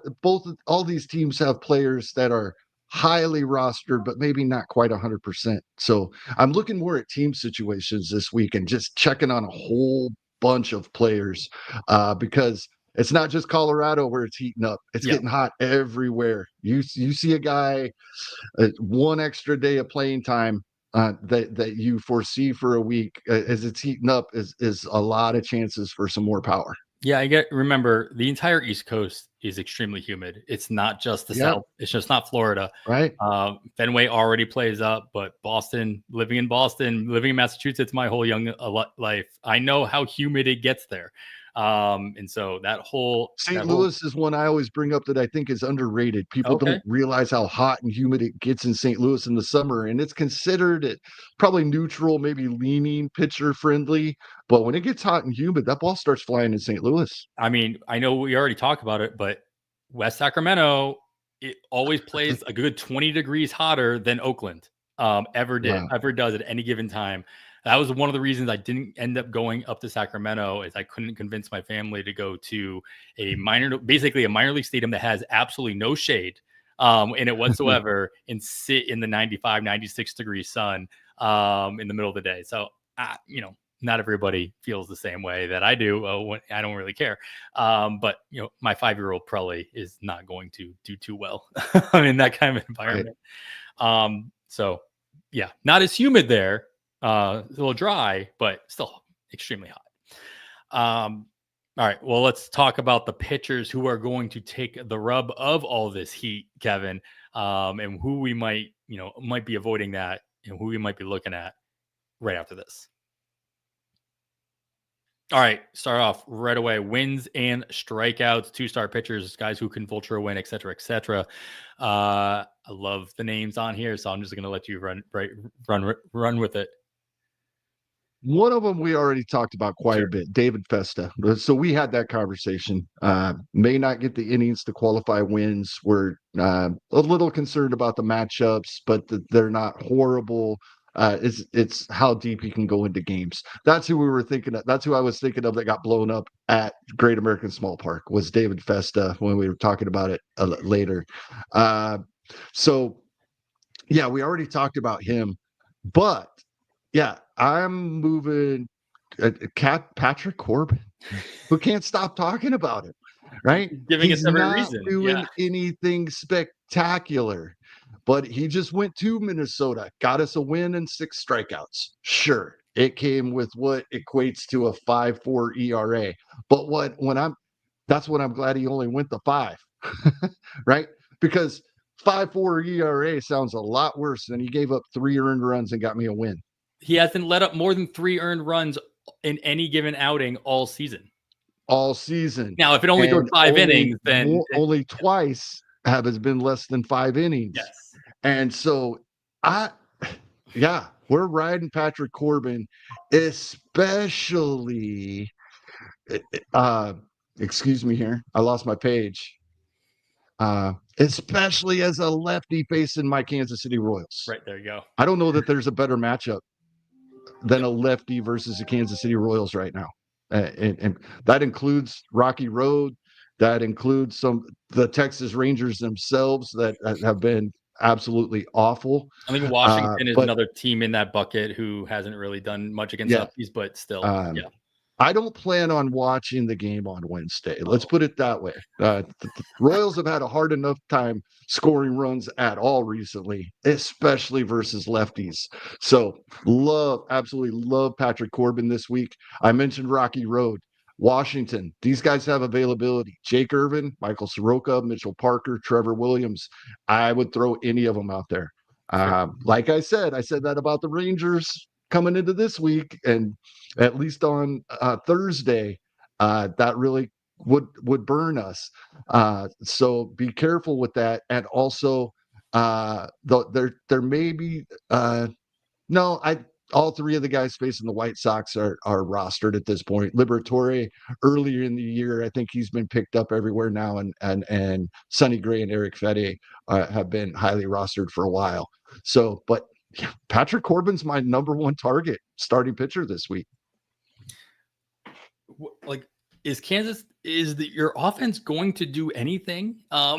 Speaker 2: all these teams have players that are highly rostered, but maybe not quite 100%. So I'm looking more at team situations this week and just checking on a whole bunch of players, because it's not just Colorado where it's heating up. It's getting hot everywhere. You see a guy, one extra day of playing time that you foresee for a week as it's heating up is a lot of chances for some more power.
Speaker 1: Yeah, remember, the entire East Coast is extremely humid. It's not just the South. It's just not Florida.
Speaker 2: Right.
Speaker 1: Fenway already plays up, but Boston, living in Massachusetts my whole young life, I know how humid it gets there. And so
Speaker 2: St. Louis is one I always bring up that I think is underrated. People don't realize how hot and humid it gets in St. Louis in the summer, and it's considered probably neutral, maybe leaning pitcher friendly. But when it gets hot and humid, that ball starts flying in St. Louis.
Speaker 1: I mean, I know we already talked about it, but West Sacramento, it always plays a good 20 degrees hotter than Oakland ever does at any given time. That was one of the reasons I didn't end up going up to Sacramento, is I couldn't convince my family to go to basically a minor league stadium that has absolutely no shade in it whatsoever and sit in the 95, 96 degree sun in the middle of the day. So, not everybody feels the same way that I do. I don't really care. But, my 5-year-old probably is not going to do too well in that kind of environment. Right. So, yeah, not as humid there. A little dry, but still extremely hot. All right. Well, let's talk about the pitchers who are going to take the rub of all this heat, Kevin, and who we might be avoiding that, and who we might be looking at right after this. All right. Start off right away. Wins and strikeouts, 2-star pitchers, guys who can vulture a win, et cetera, et cetera. I love the names on here, so I'm just going to let you run with it.
Speaker 2: One of them we already talked about quite a bit, David Festa. So we had that conversation. May not get the innings to qualify wins. We're a little concerned about the matchups, but they're not horrible. It's how deep he can go into games. That's who we were thinking of. That's who I was thinking of that got blown up at Great American Small Park, was David Festa, when we were talking about it later. So yeah, we already talked about him, but yeah, I'm moving Patrick Corbin, who can't stop talking about it, right?
Speaker 1: Giving
Speaker 2: He's
Speaker 1: us every
Speaker 2: not
Speaker 1: reason.
Speaker 2: doing anything spectacular, but he just went to Minnesota, got us a win and 6 strikeouts. Sure, it came with what equates to a 5.4 ERA, but that's what I'm glad he only went the 5, right? Because 5.4 ERA sounds a lot worse than he gave up 3 earned runs and got me a win.
Speaker 1: He hasn't let up more than 3 earned runs in any given outing all season.
Speaker 2: Now,
Speaker 1: if it only goes 5 innings, then
Speaker 2: only twice has been less than 5 innings.
Speaker 1: Yes.
Speaker 2: And so we're riding Patrick Corbin, especially excuse me here. I lost my page. Especially as a lefty facing my Kansas City Royals.
Speaker 1: Right, there you go.
Speaker 2: I don't know that there's a better matchup than a lefty versus the Kansas City Royals right now. And that includes Rocky Road. That includes the Texas Rangers themselves that have been absolutely awful.
Speaker 1: I think Washington is
Speaker 2: but
Speaker 1: another team in that bucket who hasn't really done much against
Speaker 2: yeah,
Speaker 1: lefties, but still, yeah.
Speaker 2: I don't plan on watching the game on Wednesday. Let's put it that way. The Royals have had a hard enough time scoring runs at all recently, especially versus lefties. So absolutely love Patrick Corbin this week. I mentioned Rocky Road. Washington, these guys have availability. Jake Irvin, Michael Soroka, Mitchell Parker, Trevor Williams. I would throw any of them out there. Like I said that about the Rangers coming into this week, and at least on Thursday, that really would burn us. So be careful with that. And also, there may be no. All three of the guys facing the White Sox are rostered at this point. Liberatore earlier in the year, I think he's been picked up everywhere now, and Sonny Gray and Eric Fedde have been highly rostered for a while. So, but yeah, Patrick Corbin's my number one target starting pitcher this week.
Speaker 1: Like, is your offense going to do anything? Sal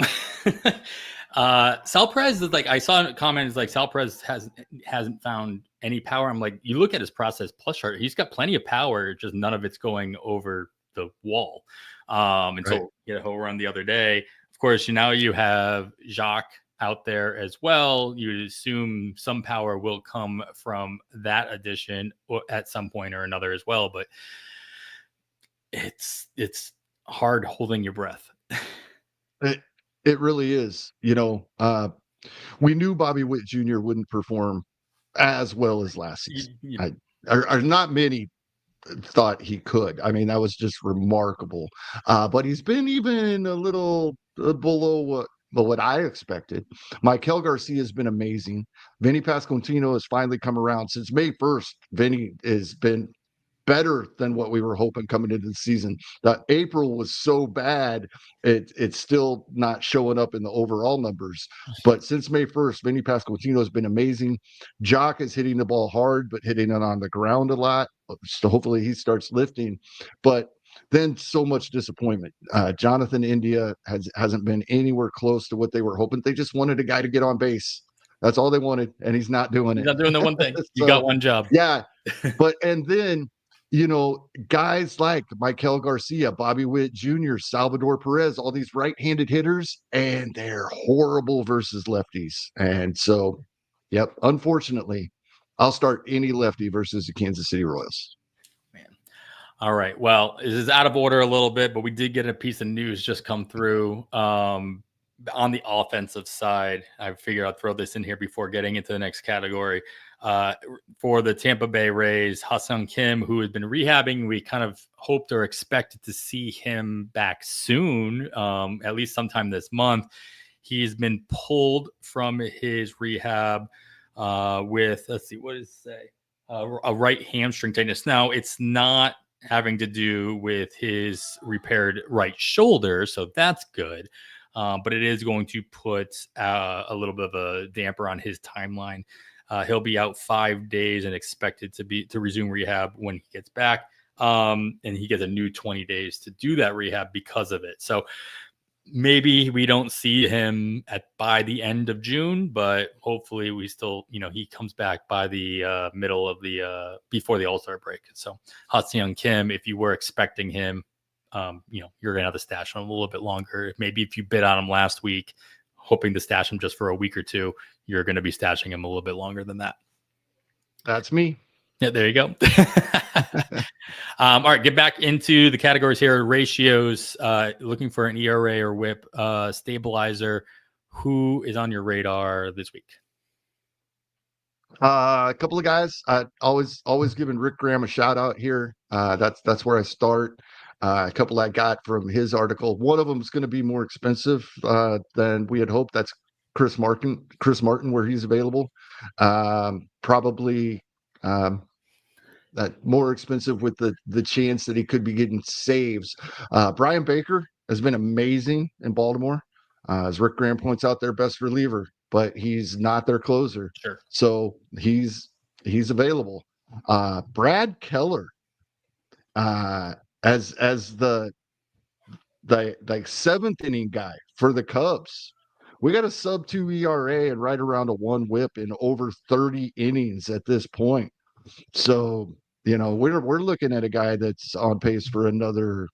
Speaker 1: Perez is like, I saw a comment is like Sal Perez hasn't found any power. I'm like, you look at his process plus chart, he's got plenty of power, just none of it's going over the wall. And so he home run the other day. Of course, now you have Jacques out there as well. You assume some power will come from that addition at some point or another as well, but it's hard holding your breath.
Speaker 2: It really is. We knew Bobby Witt Jr. wouldn't perform as well as last season. Not many thought he could. I mean, that was just remarkable. But he's been even a little below what I expected. Maikel Garcia has been amazing. Vinny Pasquantino has finally come around. Since May 1st, Vinny has been better than what we were hoping coming into the season. April was so bad, it's still not showing up in the overall numbers. But since May 1st, Vinny Pasquantino has been amazing. Jock is hitting the ball hard, but hitting it on the ground a lot. So hopefully he starts lifting. But then so much disappointment. Jonathan India hasn't been anywhere close to what they were hoping. They just wanted a guy to get on base. That's all they wanted, and he's not doing it.
Speaker 1: He's not doing the one thing. You got one job.
Speaker 2: Yeah. And then guys like Maikel Garcia, Bobby Witt Jr., Salvador Perez, all these right-handed hitters, and they're horrible versus lefties. And so, unfortunately, I'll start any lefty versus the Kansas City Royals.
Speaker 1: Man. All right. Well, this is out of order a little bit, but we did get a piece of news just come through on the offensive side. I figured I'd throw this in here before getting into the next category. For the Tampa Bay Rays, Ha-Seong Kim, who has been rehabbing, we kind of hoped or expected to see him back soon, at least sometime this month. He's been pulled from his rehab with, let's see, what does it say? A right hamstring tightness. Now, it's not having to do with his repaired right shoulder, so that's good. But it is going to put a little bit of a damper on his timeline. He'll be out 5 days and expected to resume rehab when he gets back. And he gets a new 20 days to do that rehab because of it. So maybe we don't see him by the end of June, but hopefully we still, he comes back by the middle of before the All-Star break. So Ha-Seong Kim, if you were expecting him, you're going to have to stash him a little bit longer. Maybe if you bid on him last week, hoping to stash him just for a week or two, you're going to be stashing him a little bit longer than that.
Speaker 2: That's me.
Speaker 1: Yeah, there you go. All right, get back into the categories here. Ratios, looking for an ERA or WHIP stabilizer. Who is on your radar this week?
Speaker 2: A couple of guys. Always giving Rick Graham a shout out here. That's where I start. A couple I got from his article. One of them is going to be more expensive than we had hoped. That's Chris Martin, where he's available. Probably that more expensive with the chance that he could be getting saves. Brian Baker has been amazing in Baltimore. As Rick Graham points out, their best reliever, but he's not their closer.
Speaker 1: Sure.
Speaker 2: So he's available. Brad Keller, as the like seventh inning guy for the Cubs. We got a sub-2 ERA and right around a 1 WHIP in over 30 innings at this point. So, we're looking at a guy that's on pace for another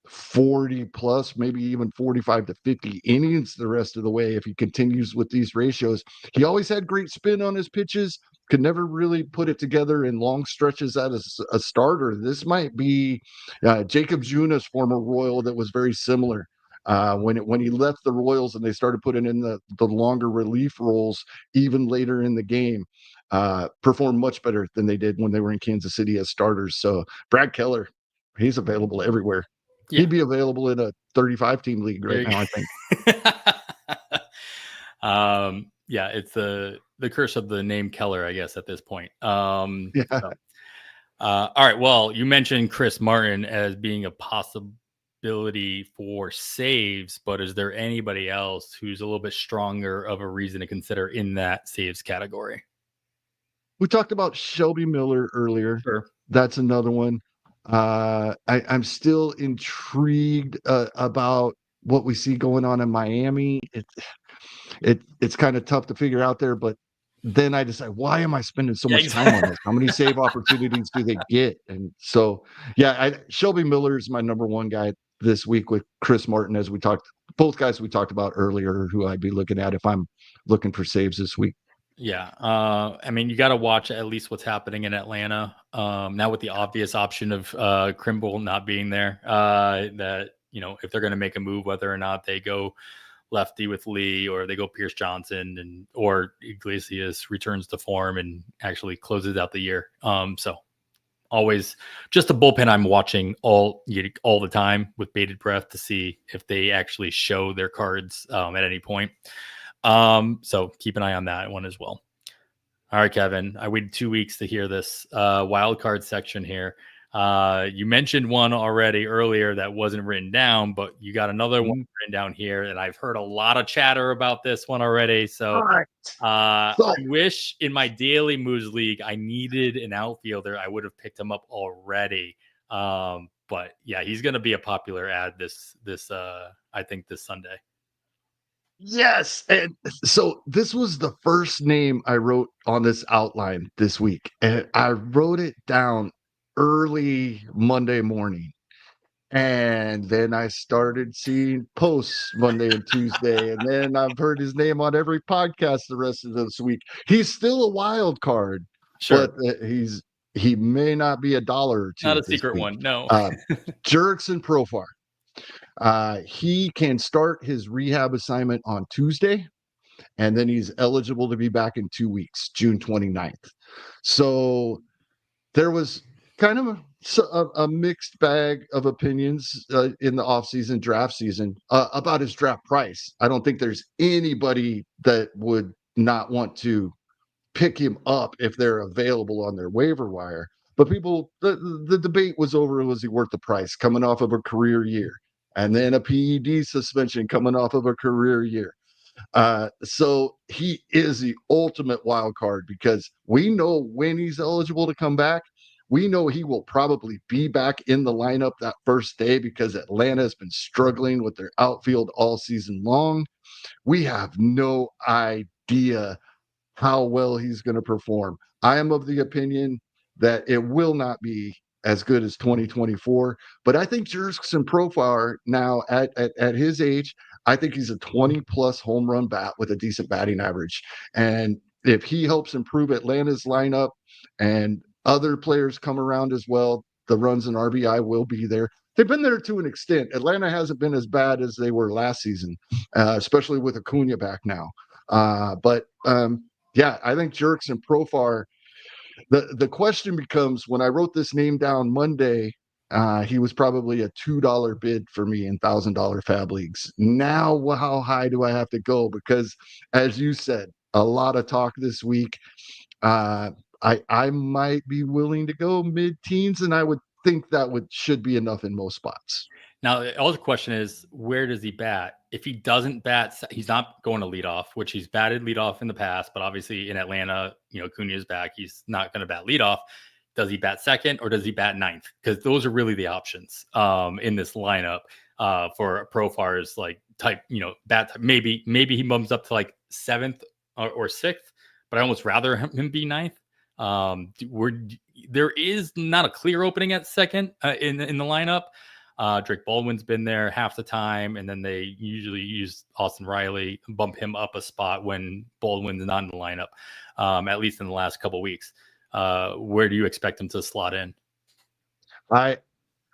Speaker 2: 40 plus, maybe even 45 to 50 innings the rest of the way if he continues with these ratios. He always had great spin on his pitches, could never really put it together in long stretches as a starter. This might be Jacob Juna's former Royal that was very similar. When he left the Royals and they started putting in the longer relief roles even later in the game, performed much better than they did when they were in Kansas City as starters. So Brad Keller, he's available everywhere.
Speaker 1: Yeah.
Speaker 2: He'd be available in a 35-team league right now, I think.
Speaker 1: Yeah, it's the curse of the name Keller, I guess, at this point.
Speaker 2: Yeah.
Speaker 1: So, all right. Well, you mentioned Chris Martin as being a possibility for saves, but is there anybody else who's a little bit stronger of a reason to consider in that saves category?
Speaker 2: We talked about Shelby Miller earlier.
Speaker 1: Sure.
Speaker 2: That's another one. I'm still intrigued about what we see going on in Miami. It's kind of tough to figure out there, but then I decide, why am I spending so much time on this? How many save opportunities do they get? And so, yeah, Shelby Miller is my number one guy this week with Chris Martin, as we talked, both guys we talked about earlier, who I'd be looking at if I'm looking for saves this week.
Speaker 1: Yeah. I mean, you got to watch at least what's happening in Atlanta. Now with the obvious option of Krimble not being there, that, if they're going to make a move, whether or not they go lefty with Lee or they go Pierce Johnson or Iglesias returns to form and actually closes out the year. So always just a bullpen I'm watching all the time with bated breath to see if they actually show their cards at any point. So keep an eye on that one as well. All right, Kevin, I waited 2 weeks to hear this wild card section here. You mentioned one already earlier that wasn't written down, but you got another one written down here, and I've heard a lot of chatter about this one already. So, I wish in my daily moves league I needed an outfielder. I would have picked him up already. But yeah, he's going to be a popular ad this I think this Sunday.
Speaker 2: Yes. And so this was the first name I wrote on this outline this week. And I wrote it down early Monday morning. And then I started seeing posts Monday and Tuesday. And then I've heard his name on every podcast the rest of this week. He's still a wild card,
Speaker 1: sure,
Speaker 2: but he may not be $1 or $2.
Speaker 1: Not a secret one. No.
Speaker 2: JURICKSON PROFAR. He can start his rehab assignment on Tuesday, and then he's eligible to be back in 2 weeks, June 29th. So there was kind of a mixed bag of opinions in the offseason draft season about his draft price. I don't think there's anybody that would not want to pick him up if they're available on their waiver wire. But the debate was over, was he worth the price coming off of a career year? And then a PED suspension coming off of a career year. So he is the ultimate wild card because we know when he's eligible to come back. We know he will probably be back in the lineup that first day because Atlanta has been struggling with their outfield all season long. We have no idea how well he's going to perform. I am of the opinion that it will not be as good as 2024, but I think JURICKSON PROFAR now at his age, I think he's a 20-plus home run bat with a decent batting average. And if he helps improve Atlanta's lineup and other players come around as well, the runs and RBI will be there. They've been there to an extent. Atlanta hasn't been as bad as they were last season, especially with Acuna back now. Yeah, I think JURICKSON PROFAR, the question becomes, when I wrote this name down Monday, he was probably a $2 bid for me in $1,000 FAAB leagues. Now, how high do I have to go? Because as you said, a lot of talk this week. I might be willing to go mid-teens, and I would think that should be enough in most spots.
Speaker 1: Now, the other question is, where does he bat if he doesn't bat, he's not going to lead off, which he's batted lead off in the past. But obviously in Atlanta, Acuna's back. He's not going to bat lead off. Does he bat second or does he bat ninth? Because those are really the options in this lineup for Profar's like type, bat type. Maybe he bumps up to like seventh or sixth, but I almost rather him be ninth. There is not a clear opening at second in the lineup. Drake Baldwin's been there half the time, and then they usually use Austin Riley, bump him up a spot when Baldwin's not in the lineup, at least in the last couple weeks. Where do you expect him to slot in?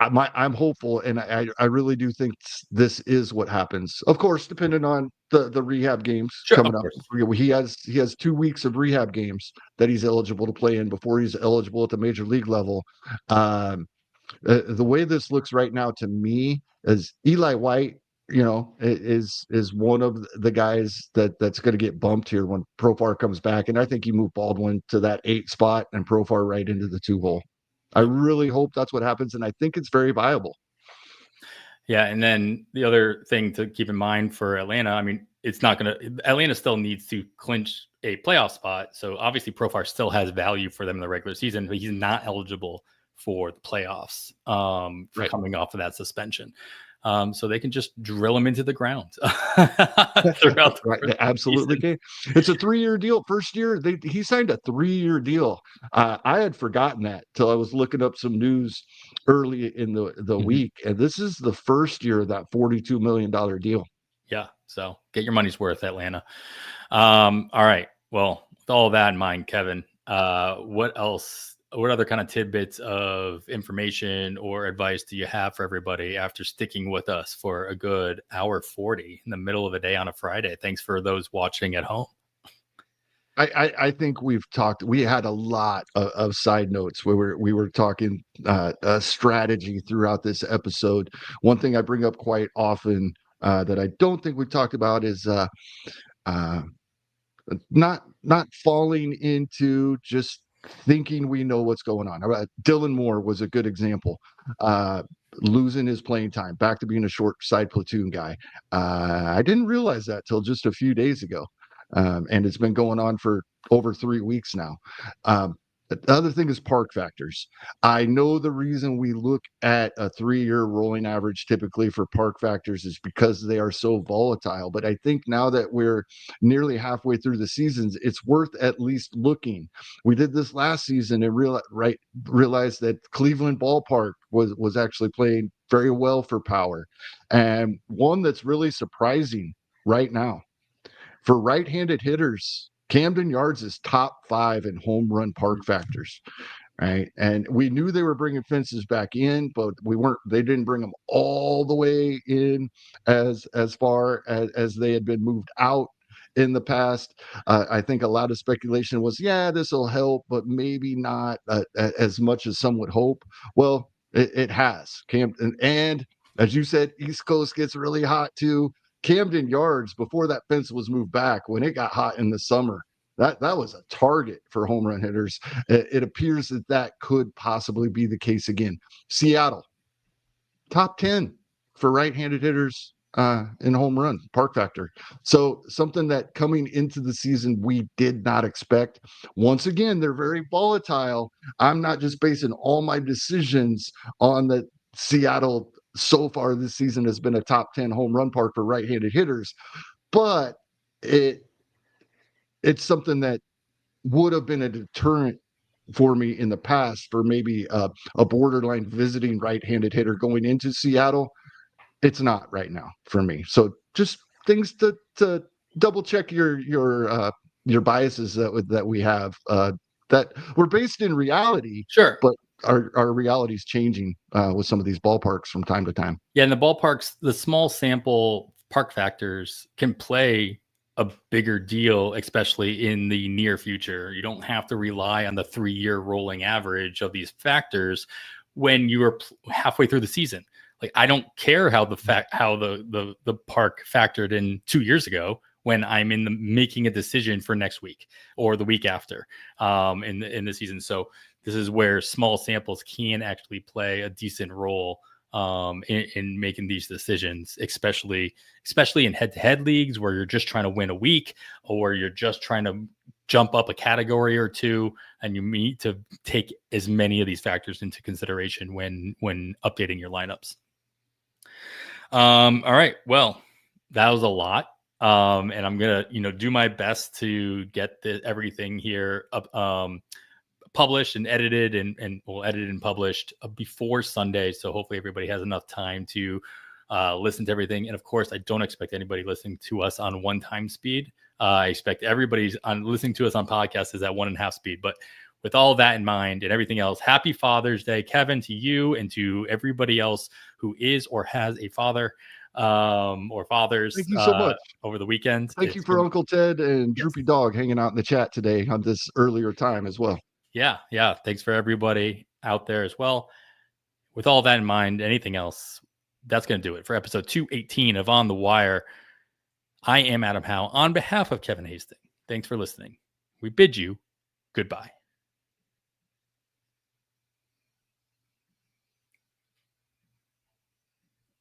Speaker 2: I'm hopeful, and I really do think this is what happens. Of course, depending on the rehab games coming up. He has 2 weeks of rehab games that he's eligible to play in before he's eligible at the major league level. The way this looks right now to me is Eli White, is one of the guys that's going to get bumped here when Profar comes back, and I think you move Baldwin to that 8 spot and Profar right into the 2 hole. I really hope that's what happens, and I think it's very viable.
Speaker 1: Yeah, and then the other thing to keep in mind for Atlanta, I mean, Atlanta still needs to clinch a playoff spot. So obviously Profar still has value for them in the regular season, but he's not eligible for the playoffs coming off of that suspension. So they can just drill him into the ground throughout the
Speaker 2: absolutely can. It's a 3-year deal. First year, he signed a 3-year deal. I had forgotten that till I was looking up some news early in the week, and this is the first year of that $42 million deal.
Speaker 1: Yeah, so get your money's worth, Atlanta. All right. Well, with all that in mind, Kevin, what other kind of tidbits of information or advice do you have for everybody after sticking with us for a good hour 40 in the middle of the day on a Friday? Thanks for those watching at home.
Speaker 2: I think we had a lot of side notes where we were talking strategy throughout this episode. One thing I bring up quite often that I don't think we've talked about is not falling into just thinking we know what's going on. Dylan Moore was a good example. Losing his playing time, back to being a short side platoon guy. I didn't realize that till just a few days ago. And it's been going on for over 3 weeks now. The other thing is park factors. I know the reason we look at a 3-year rolling average typically for park factors is because they are so volatile. But I think now that we're nearly halfway through the seasons, it's worth at least looking. We did this last season and realized that Cleveland Ballpark was actually playing very well for power. And one that's really surprising right now, for right-handed hitters, Camden Yards is top 5 in home run park factors, right? And we knew they were bringing fences back in, but they didn't bring them all the way in as far as they had been moved out in the past. I think a lot of speculation was, this will help, but maybe not as much as some would hope. Well, it has. Camden, and as you said, East Coast gets really hot too. Camden Yards, before that fence was moved back, when it got hot in the summer, that was a target for home run hitters. It appears that could possibly be the case again. Seattle, top 10 for right-handed hitters in home run park factor. So something that coming into the season we did not expect. Once again, they're very volatile. I'm not just basing all my decisions on the Seattle so far this season has been a top 10 home run park for right-handed hitters, but it's something that would have been a deterrent for me in the past for maybe a borderline visiting right-handed hitter going into Seattle. It's not right now for me. So just things to double check your biases that we have that were based in reality.
Speaker 1: Sure,
Speaker 2: but our reality is changing with some of these ballparks from time to time.
Speaker 1: Yeah, and the ballparks, the small sample park factors can play a bigger deal, especially in the near future. You don't have to rely on the 3-year rolling average of these factors when you are halfway through the season. Like, I don't care how the park factored in 2 years ago when I'm making a decision for next week or the week after in the season. So this is where small samples can actually play a decent role in making these decisions, especially in head-to-head leagues where you're just trying to win a week, or you're just trying to jump up a category or two, and you need to take as many of these factors into consideration when updating your lineups. All right, well, that was a lot, and I'm gonna do my best to get everything here up, published and edited, and we'll edit and published before Sunday, so hopefully everybody has enough time to listen to everything. And of course, I don't expect anybody listening to us on 1 speed. I expect everybody's listening to us on podcasts is at 1.5 speed. But with all that in mind and everything else, happy Father's Day, Kevin, to you and to everybody else who is or has a father or fathers.
Speaker 2: Thank you so much
Speaker 1: over the weekend.
Speaker 2: Thank you for Uncle Ted and Droopy Dog hanging out in the chat today on this earlier time as well.
Speaker 1: Yeah. Thanks for everybody out there as well. With all that in mind, anything else, that's going to do it for episode 218 of On the Wire. I am Adam Howe on behalf of Kevin Hasting. Thanks for listening. We bid you goodbye.